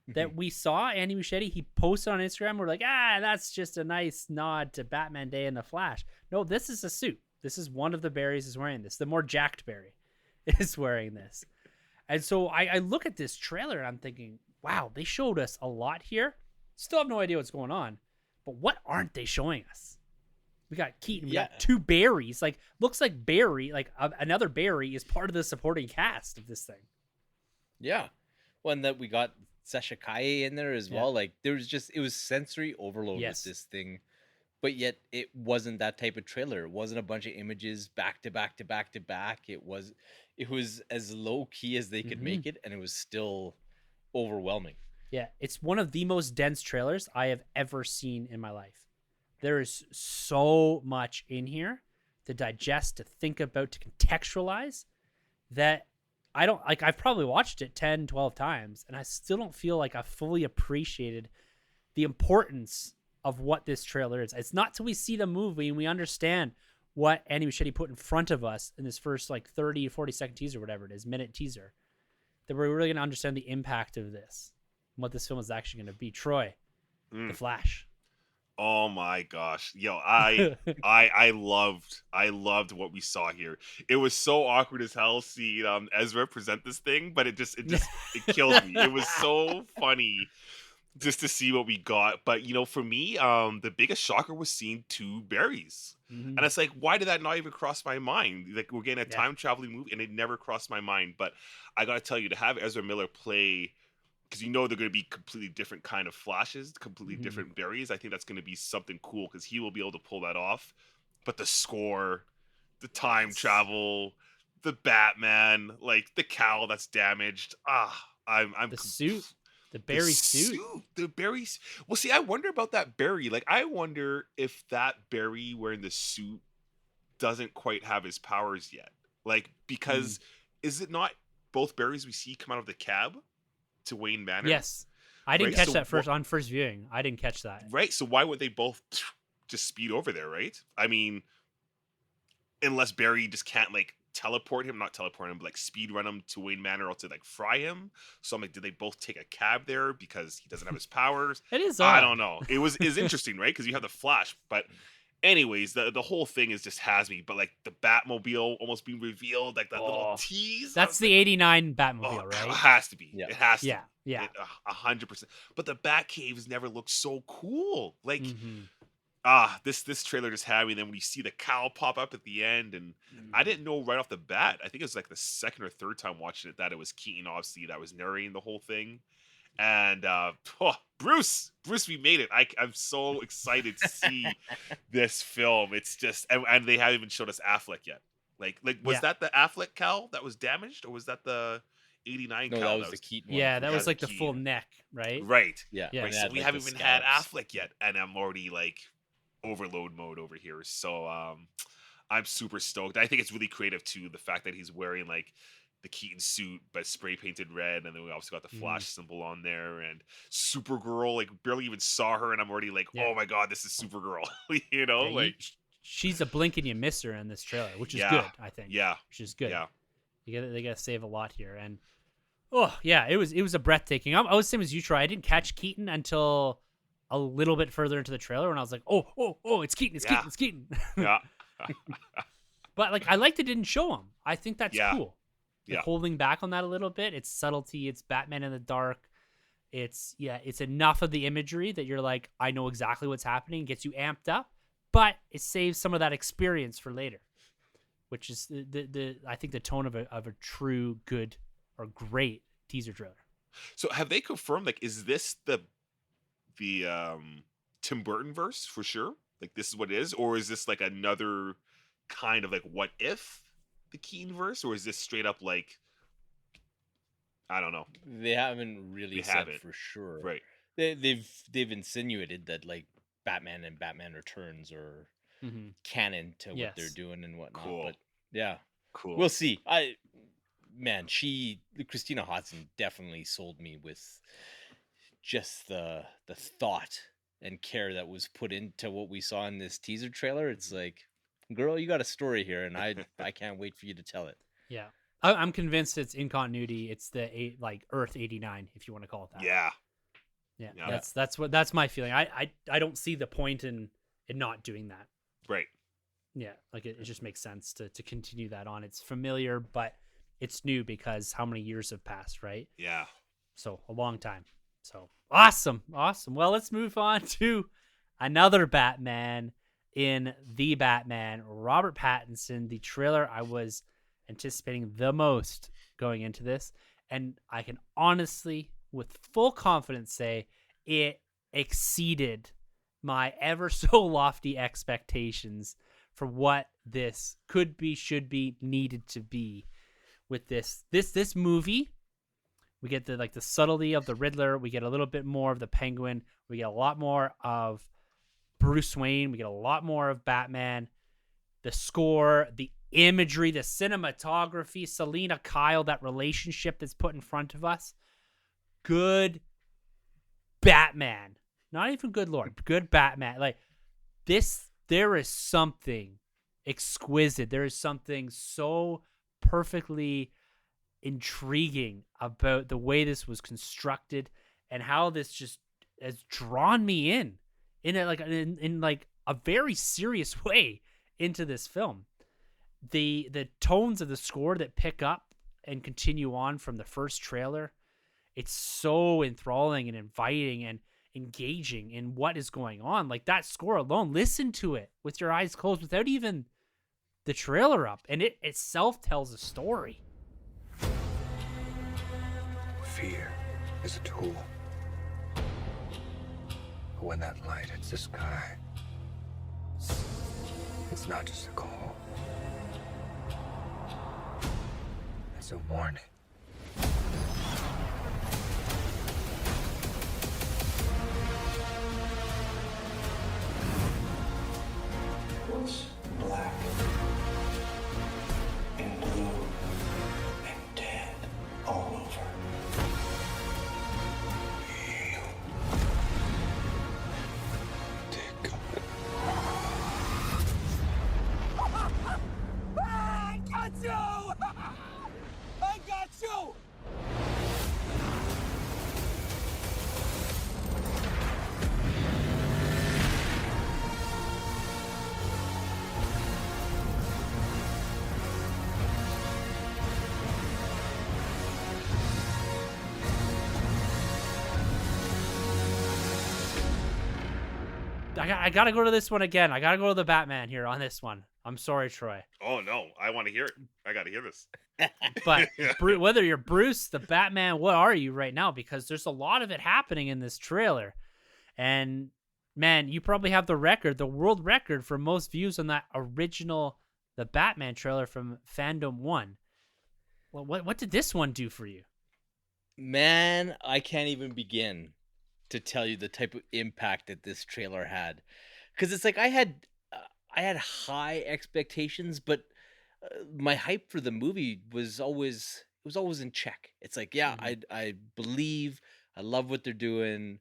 that we saw. Andy Muschietti, he posted on Instagram. We're like, that's just a nice nod to Batman Day and the Flash. No, this is a suit. This is one of the Barrys is wearing this. The more jacked Barry is wearing this. And so I look at this trailer and I'm thinking, wow, they showed us a lot here. Still have no idea what's going on. But what aren't they showing us? We got Keaton. We got 2 Barrys. Like, looks like Barry, like another Barry, is part of the supporting cast of this thing. Yeah. One that we got Sasha Kaye in there as well. Like, there was just, it was sensory overload with this thing. But yet, it wasn't that type of trailer. It wasn't a bunch of images back to back to back to back. It was as low key as they could make it, and it was still overwhelming. Yeah, it's one of the most dense trailers I have ever seen in my life. There is so much in here to digest, to think about, to contextualize that I don't like. I've probably watched it 10, 12 times, and I still don't feel like I fully appreciated the importance of what this trailer is. It's not till we see the movie and we understand what Andy Muschietti put in front of us in this first like 30 to 40 second teaser, whatever it is, minute teaser, that we're really going to understand the impact of this. What this film is actually going to be. Troy, The Flash. Oh my gosh. Yo, I loved what we saw here. It was so awkward as hell seeing Ezra present this thing, but it kills me. It was so funny just to see what we got. But for me, the biggest shocker was seeing 2 Barrys. And it's like, why did that not even cross my mind? Like, we're getting a time traveling movie and it never crossed my mind. But I gotta tell you, to have Ezra Miller play, because they're going to be completely different kind of Flashes, completely different Barrys. I think that's going to be something cool because he will be able to pull that off. But the score, the time travel, the Batman, like the cowl that's damaged. I'm the suit, the Barry suit, the Barry. Well, see, I wonder about that Barry. Like, I wonder if that Barry wearing the suit doesn't quite have his powers yet. Like, because is it not both Barrys we see come out of the cab to Wayne Manor? Yes. I didn't catch that on first viewing. I didn't catch that. Right. So why would they both just speed over there, right? I mean, unless Barry just can't like not teleport him, but like speed run him to Wayne Manor or to like fry him. So I'm like, did they both take a cab there because he doesn't have his powers? It is I don't know. Is interesting, right? Because you have the Flash, but anyways, the whole thing is just has me. But like the Batmobile almost being revealed, like that little tease. That's the 89 Batmobile, right? It has to be. Yeah. It has to. Yeah. 100%. But the Batcaves never looked so cool. Like, this trailer just had me. Then when you see the cowl pop up at the end, and I didn't know right off the bat. I think it was like the second or third time watching it that it was Keaton, obviously, that was narrating the whole thing. And Bruce, we made it. I'm so excited to see this film. It's just, and they haven't even showed us Affleck yet. Like was that the Affleck cowl that was damaged, or was that the 89 cowl? No, that was the Keaton one. Yeah, that was like the full neck, right? Right. Yeah. Right. So we haven't even had Affleck yet, and I'm already like overload mode over here. So I'm super stoked. I think it's really creative too. The fact that he's wearing like the Keaton suit but spray painted red, and then we also got the Flash symbol on there, and Supergirl, like barely even saw her and I'm already like, oh my god, this is Supergirl. Like she's a blink and you miss her in this trailer, which is good, I think. Which is good. They gotta save a lot here. And it was a breathtaking. I was the same as you, Troy. I didn't catch Keaton until a little bit further into the trailer when I was like, it's Keaton, it's Keaton. Yeah. But like, I liked it didn't show him. I think that's cool. Like, Yeah. holding back on that a little bit. It's subtlety. It's Batman in the dark. It's enough of the imagery that you're like, I know exactly what's happening. Gets you amped up, but it saves some of that experience for later, which is I think the tone of a true good or great teaser trailer. So have they confirmed, like, is this the Tim Burton verse for sure? Like, this is what it is, or is this like another kind of like what if the Keaton verse, or is this straight up like, I don't know? They haven't really They said haven't. for sure. Right. They've insinuated that like Batman and Batman Returns are Mm-hmm. canon to what they're Yes. doing and whatnot. Cool. But yeah, Cool. we'll see. Christina Hodson definitely sold me with just the thought and care that was put into what we saw in this teaser trailer. It's like, girl, you got a story here, and I can't wait for you to tell it. Yeah. I'm convinced it's in continuity. It's the Earth 89, if you want to call it that. Yeah. Yeah. Yeah. That's my feeling. I don't see the point in not doing that. Right. Yeah. Like it just makes sense to continue that on. It's familiar, but it's new because how many years have passed, right? Yeah. So a long time. So awesome. Well, let's move on to another Batman in The Batman, Robert Pattinson, the trailer I was anticipating the most going into this. And I can honestly, with full confidence, say it exceeded my ever so lofty expectations for what this could be, should be, needed to be with this movie. We get the subtlety of the Riddler. We get a little bit more of the Penguin. We get a lot more of Bruce Wayne. We get a lot more of Batman. The score, the imagery, the cinematography, Selena Kyle, that relationship that's put in front of us. Good Batman. Not even good Lord. Good Batman. Like this, there is something exquisite. There is something so perfectly intriguing about the way this was constructed and how this just has drawn me in a very serious way into this film. The tones of the score that pick up and continue on from the first trailer, it's so enthralling and inviting and engaging in what is going on. Like that score alone, listen to it with your eyes closed without even the trailer up, and it itself tells a story. Fear is a tool. But when that light hits the sky, it's not just a call. It's a warning. What's black and blue and dead all over? You. Take it. I got you! I got you! I gotta go to this one again. I gotta go to the Batman here on this one. I'm sorry, Troy. Oh no, I want to hear it. I got to hear this. But whether you're Bruce, the Batman, what are you right now? Because there's a lot of it happening in this trailer. And man, you probably have the world record for most views on that original, the Batman trailer from Fandom 1. Well, what did this one do for you? Man, I can't even begin to tell you the type of impact that this trailer had. Because it's like I had high expectations, but my hype for the movie was always in check. It's like, yeah, I believe, I love what they're doing,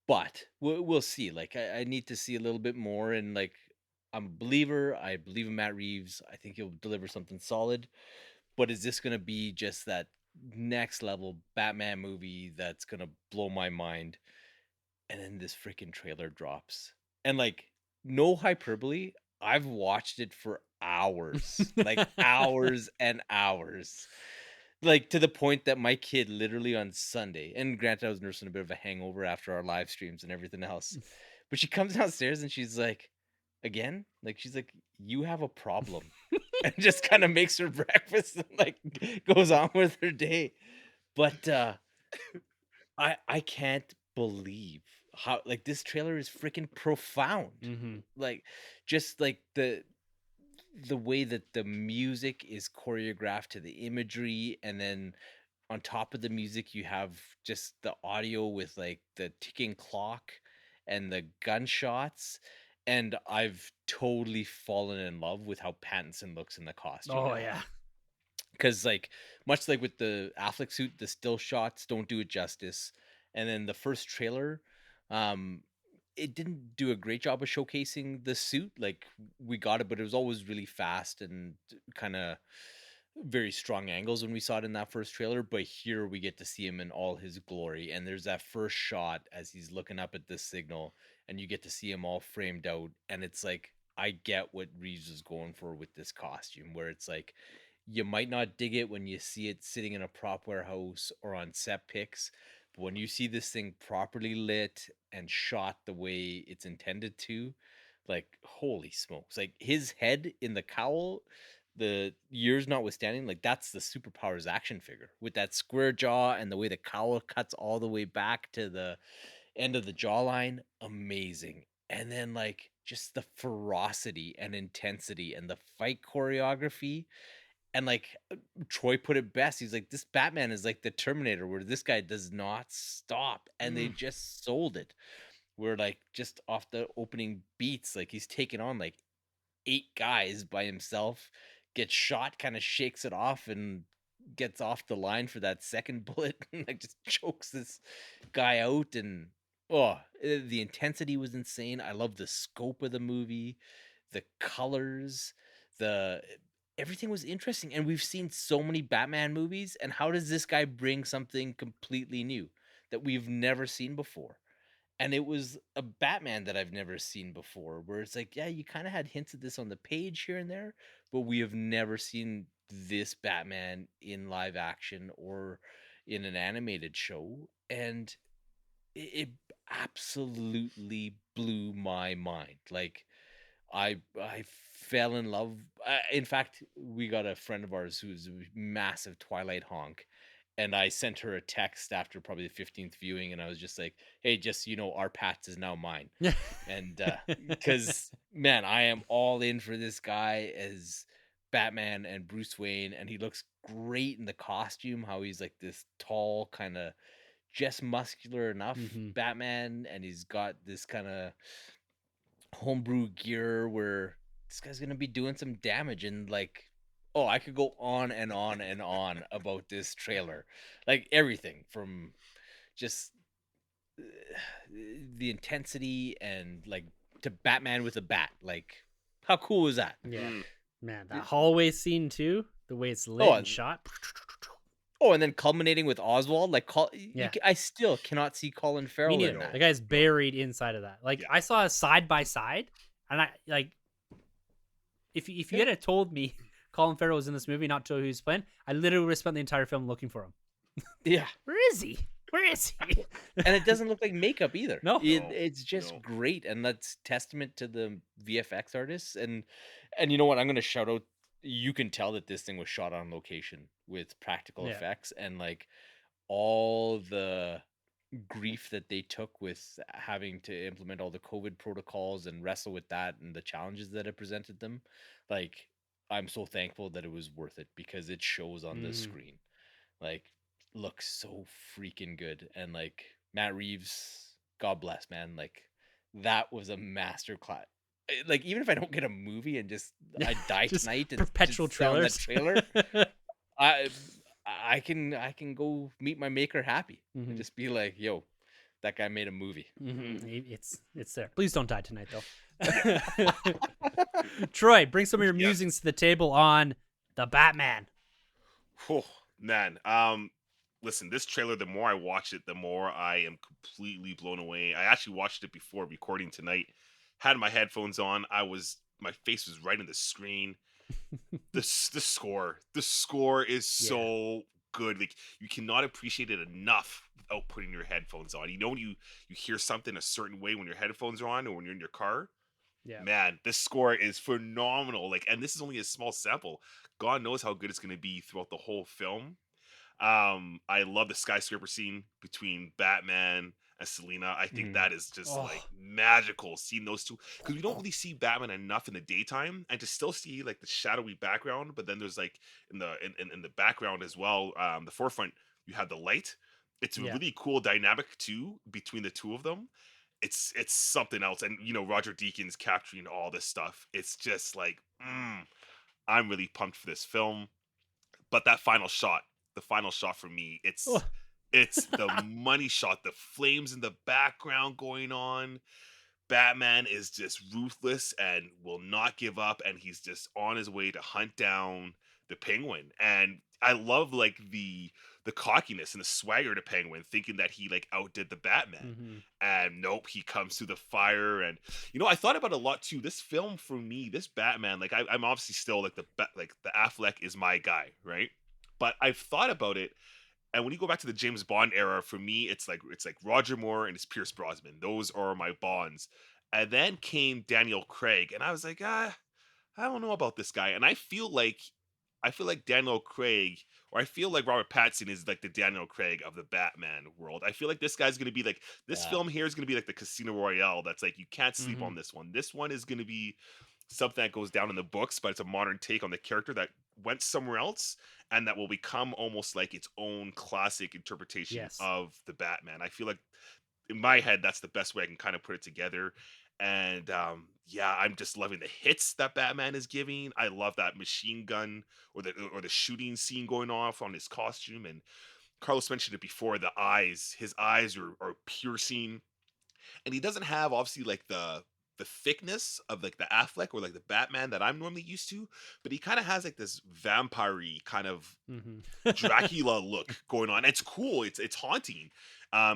but we'll see. Like I need to see a little bit more, and like I'm a believer. I believe in Matt Reeves. I think he'll deliver something solid. But is this gonna be just that next level Batman movie that's gonna blow my mind? And then this freaking trailer drops, and like no hyperbole, I've watched it for hours, like hours and hours, like to the point that my kid literally on Sunday, and granted I was nursing a bit of a hangover after our live streams and everything else, but she comes downstairs and she's like, again, like she's like, you have a problem. And just kind of makes her breakfast and like goes on with her day. But I can't believe how like this trailer is freaking profound. Mm-hmm. Like just like the the way that the music is choreographed to the imagery, and then on top of the music you have just the audio with like the ticking clock and the gunshots, and I've totally fallen in love with how Pattinson looks in the costume Oh now. yeah. Because like much like with the Affleck suit, the still shots don't do it justice. And then the first trailer, um, it didn't do a great job of showcasing the suit. Like we got it, but it was always really fast and kind of very strong angles when we saw it in that first trailer. But here we get to see him in all his glory. And there's that first shot as he's looking up at this signal, and you get to see him all framed out. And it's like, I get what Reeves was going for with this costume, where it's like, you might not dig it when you see it sitting in a prop warehouse or on set pics, but when you see this thing properly lit and shot the way it's intended to, like holy smokes, like his head in the cowl, the years notwithstanding, like that's the superpowers action figure with that square jaw and the way the cowl cuts all the way back to the end of the jawline. Amazing. And then like just the ferocity and intensity and the fight choreography, and like Troy put it best. He's like, this Batman is like the Terminator, where this guy does not stop. And they just sold it. Where like just off the opening beats, like he's taking on like 8 guys by himself, gets shot, kind of shakes it off, and gets off the line for that second bullet, and like just chokes this guy out. And the intensity was insane. I love the scope of the movie, the colors, the everything was interesting. And we've seen so many Batman movies, and how does this guy bring something completely new that we've never seen before? And it was a Batman that I've never seen before, where it's like, yeah, you kind of had hints of this on the page here and there, but we have never seen this Batman in live action or in an animated show. And it absolutely blew my mind. Like I fell in love. In fact, we got a friend of ours who's a massive Twilight honk, and I sent her a text after probably the 15th viewing, and I was just like, "Hey, just so you know, our Pats is now mine." Yeah. And because man, I am all in for this guy as Batman and Bruce Wayne, and he looks great in the costume. How he's like this tall, kind of just muscular enough Batman, and he's got this kind of homebrew gear where this guy's gonna be doing some damage. And like, oh, I could go on and on and on about this trailer, like everything from just uh, the intensity and like to Batman with a bat. Like, how cool is that? Yeah. Man, that hallway scene too, the way it's lit Oh, and shot. oh, and then culminating with Oswald, like Yeah. I still cannot see Colin Me Farrell in neither. that. The guy's buried inside of that. Like I saw a side by side, and I like if you had told me Colin Farrell was in this movie, not told who he's playing, I literally would have spent the entire film looking for him. Yeah. Where is he? Where is he? And it doesn't look like makeup either. No. It's just great, and that's testament to the VFX artists. And you know what? I'm gonna shout out. You can tell that this thing was shot on location with practical Yeah. effects, and like all the grief that they took with having to implement all the COVID protocols and wrestle with that and the challenges that it presented them. Like, I'm so thankful that it was worth it, because it shows on the screen. Like, looks so freaking good. And like Matt Reeves, God bless, man. Like, that was a master class. Like, even if I don't get a movie and just I die Just tonight and perpetual just sell that trailers. trailer, I can go meet my maker happy and just be like, yo, that guy made a movie. It's there. Please don't die tonight, though. Troy, bring some of your musings to the table on the Batman. Oh, man. Listen, this trailer, the more I watch it, the more I am completely blown away. I actually watched it before recording tonight. Had my headphones on. My face was right in the screen. The score is so good. Like, you cannot appreciate it enough without putting your headphones on. You know, when you hear something a certain way when your headphones are on or when you're in your car. Yeah, man, this score is phenomenal. Like, and this is only a small sample. God knows how good it's going to be throughout the whole film. I love the skyscraper scene between Batman and Selena. I think Mhm. that is just Oh. like magical seeing those two, because we don't really see Batman enough in the daytime, and to still see like the shadowy background, but then there's like in the background as well, the forefront, you have the light. It's a Yeah. really cool dynamic too between the two of them. It's something else, and Roger Deakins capturing all this stuff. It's just like, I'm really pumped for this film. But that the final shot for me, Oh. it's the money shot, the flames in the background going on. Batman is just ruthless and will not give up, and he's just on his way to hunt down the Penguin. And I love like the cockiness and the swagger to Penguin, thinking that he like outdid the Batman. Mhm. And nope, he comes through the fire. And I thought about it a lot too. This film for me, this Batman, like I'm obviously still like the Affleck is my guy, right? But I've thought about it, and when you go back to the James Bond era, for me, it's like Roger Moore and it's Pierce Brosnan. Those are my Bonds. And then came Daniel Craig, and I was like, I don't know about this guy. And I feel like Daniel Craig, or I feel like Robert Pattinson is like the Daniel Craig of the Batman world. I feel like this guy's gonna be like, this Yeah. film here is gonna be like the Casino Royale. That's like, you can't sleep Mhm. on this one. This one is gonna be something that goes down in the books, but it's a modern take on the character that went somewhere else, and that will become almost like its own classic interpretation Yes. of the Batman. I feel like in my head, that's the best way I can kind of put it together. And yeah, I'm just loving the hits that Batman is giving. I love that machine gun, or the shooting scene going off on his costume. And Carlos mentioned it before, the eyes. His eyes are piercing, and he doesn't have obviously like the thickness of like the Affleck or like the Batman that I'm normally used to, but he kind of has like this vampire-y kind of Mhm. Dracula look going on. It's cool. It's haunting,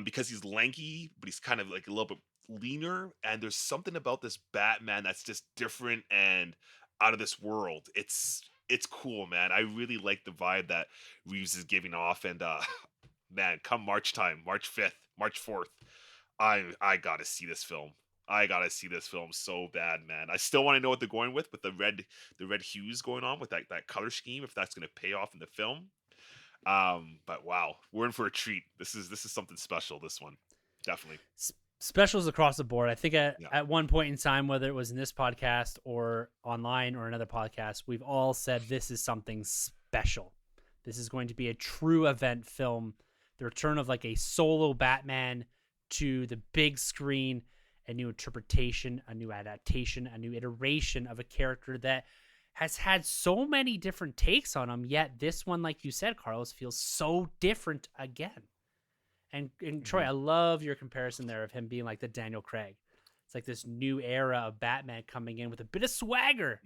because he's lanky, but he's kind of like a little bit leaner. And there's something about this Batman that's just different and out of this world. It's cool, man. I really like the vibe that Reeves is giving off. And man, come March time, March 5th, March 4th, I gotta see this film. I gotta see this film so bad, man. I still want to know what they're going with the red hues going on with that color scheme, if that's gonna pay off in the film. But wow, we're in for a treat. This is something special. This one, definitely. Specials across the board. I think Yeah. at one point in time, whether it was in this podcast or online or another podcast, we've all said this is something special. This is going to be a true event film. The return of like a solo Batman to the big screen, a new interpretation, a new adaptation, a new iteration of a character that has had so many different takes on him. Yet this one, like you said, Carlos, feels so different again. And Troy, I love your comparison there of him being like the Daniel Craig. It's like this new era of Batman coming in with a bit of swagger,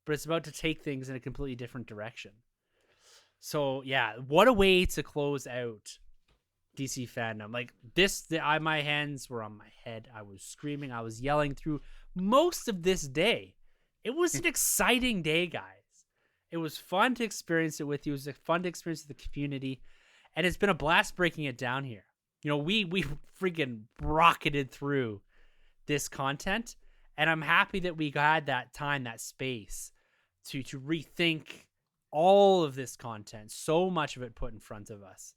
but it's about to take things in a completely different direction. So yeah, what a way to close out DC Fandome. Like this, my hands were on my head. I was screaming. I was yelling through most of this day. It was an exciting day, guys. It was fun to experience it with you. It was fun to experience with the community. And it's been a blast breaking it down here. We freaking rocketed through this content, and I'm happy that we had that time, that space to rethink all of this content, so much of it put in front of us,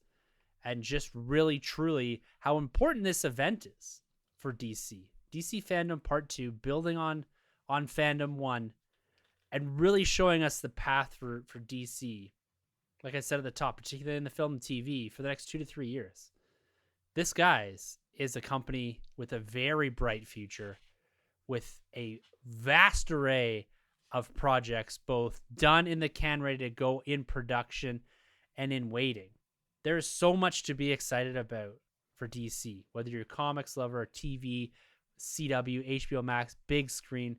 and just really, truly how important this event is for DC. DC Fandome Part 2, building on Fandom 1, and really showing us the path for DC. Like I said at the top, particularly in the film and TV, for the next 2 to 3 years. This, guys, is a company with a very bright future, with a vast array of projects, both done in the can, ready to go in production, and in waiting. There is so much to be excited about for DC, whether you're a comics lover, TV, CW, HBO Max, big screen.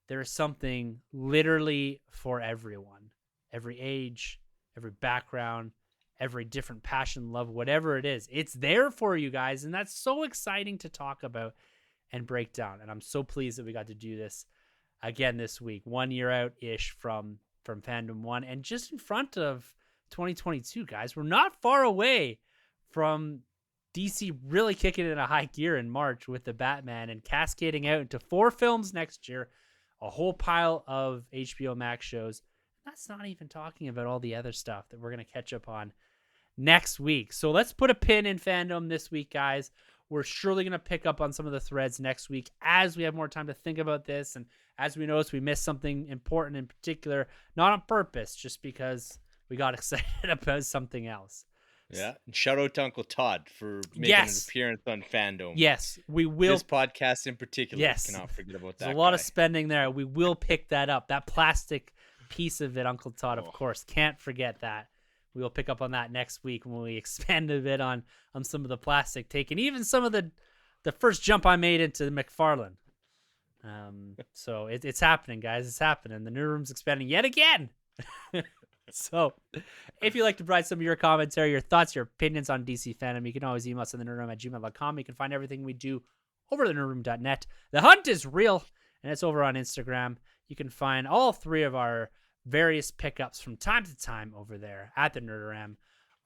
There is something literally for everyone, every age, every background, every different passion, love, whatever it is. It's there for you guys, and that's so exciting to talk about and break down. And I'm so pleased that we got to do this again this week, 1 year out-ish from Fandom 1, and just in front of 2022, guys. We're not far away from DC really kicking it in a high gear in March with the Batman and cascading out into 4 films next year, a whole pile of HBO Max shows. That's not even talking about all the other stuff that we're going to catch up on next week. So let's put a pin in Fandom this week, guys. We're surely going to pick up on some of the threads next week as we have more time to think about this. And as we notice, we missed something important in particular, not on purpose, just because we got excited about something else. Yeah. And shout out to Uncle Todd for making an appearance on Fandome. Yes, we will. This podcast in particular. Yes. Cannot forget about that. There's a lot guy. of spending there. We will pick that up. That plastic piece of it, Uncle Todd, of course. Can't forget that. We will pick up on that next week when we expand a bit on some of the plastic take and even some of the first jump I made into McFarlane. So it's happening, guys. It's happening. The Nerd Room's expanding yet again. So if you'd like to provide some of your commentary, your thoughts, your opinions on DC Fandome, you can always email us at thenerdroom@gmail.com. You can find everything we do over at thenerdroom.net. The hunt is real, and it's over on Instagram. You can find all three of our various pickups from time to time over there at the Nerdoram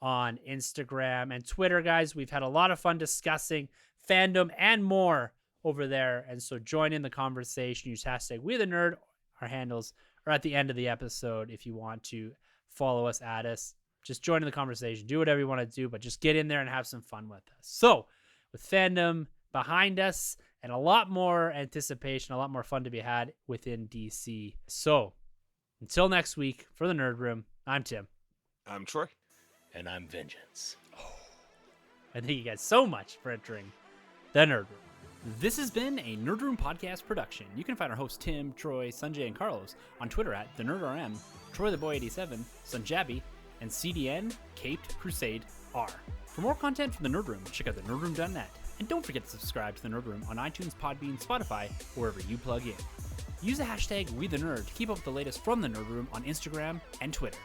on Instagram and Twitter, guys. We've had a lot of fun discussing fandom and more over there, and so join in the conversation. Use hashtag We The Nerd. Our handles are at the end of the episode if you want to follow us, add us. Just join in the conversation. Do whatever you want to do, but just get in there and have some fun with us. So, with fandom behind us and a lot more anticipation, a lot more fun to be had within DC. So, until next week, for the Nerd Room, I'm Tim. I'm Troy. And I'm Vengeance. And thank you guys so much for entering the Nerd Room. This has been a Nerd Room podcast production. You can find our hosts Tim, Troy, Sanjay, and Carlos on Twitter at TheNerdRM, TroyTheBoy87, Sunjabi, and CDN Caped Crusade R. For more content from the Nerd Room, check out thenerdroom.net. And don't forget to subscribe to the Nerd Room on iTunes, Podbean, Spotify, or wherever you plug in. Use the hashtag WeTheNerd to keep up with the latest from the Nerd Room on Instagram and Twitter.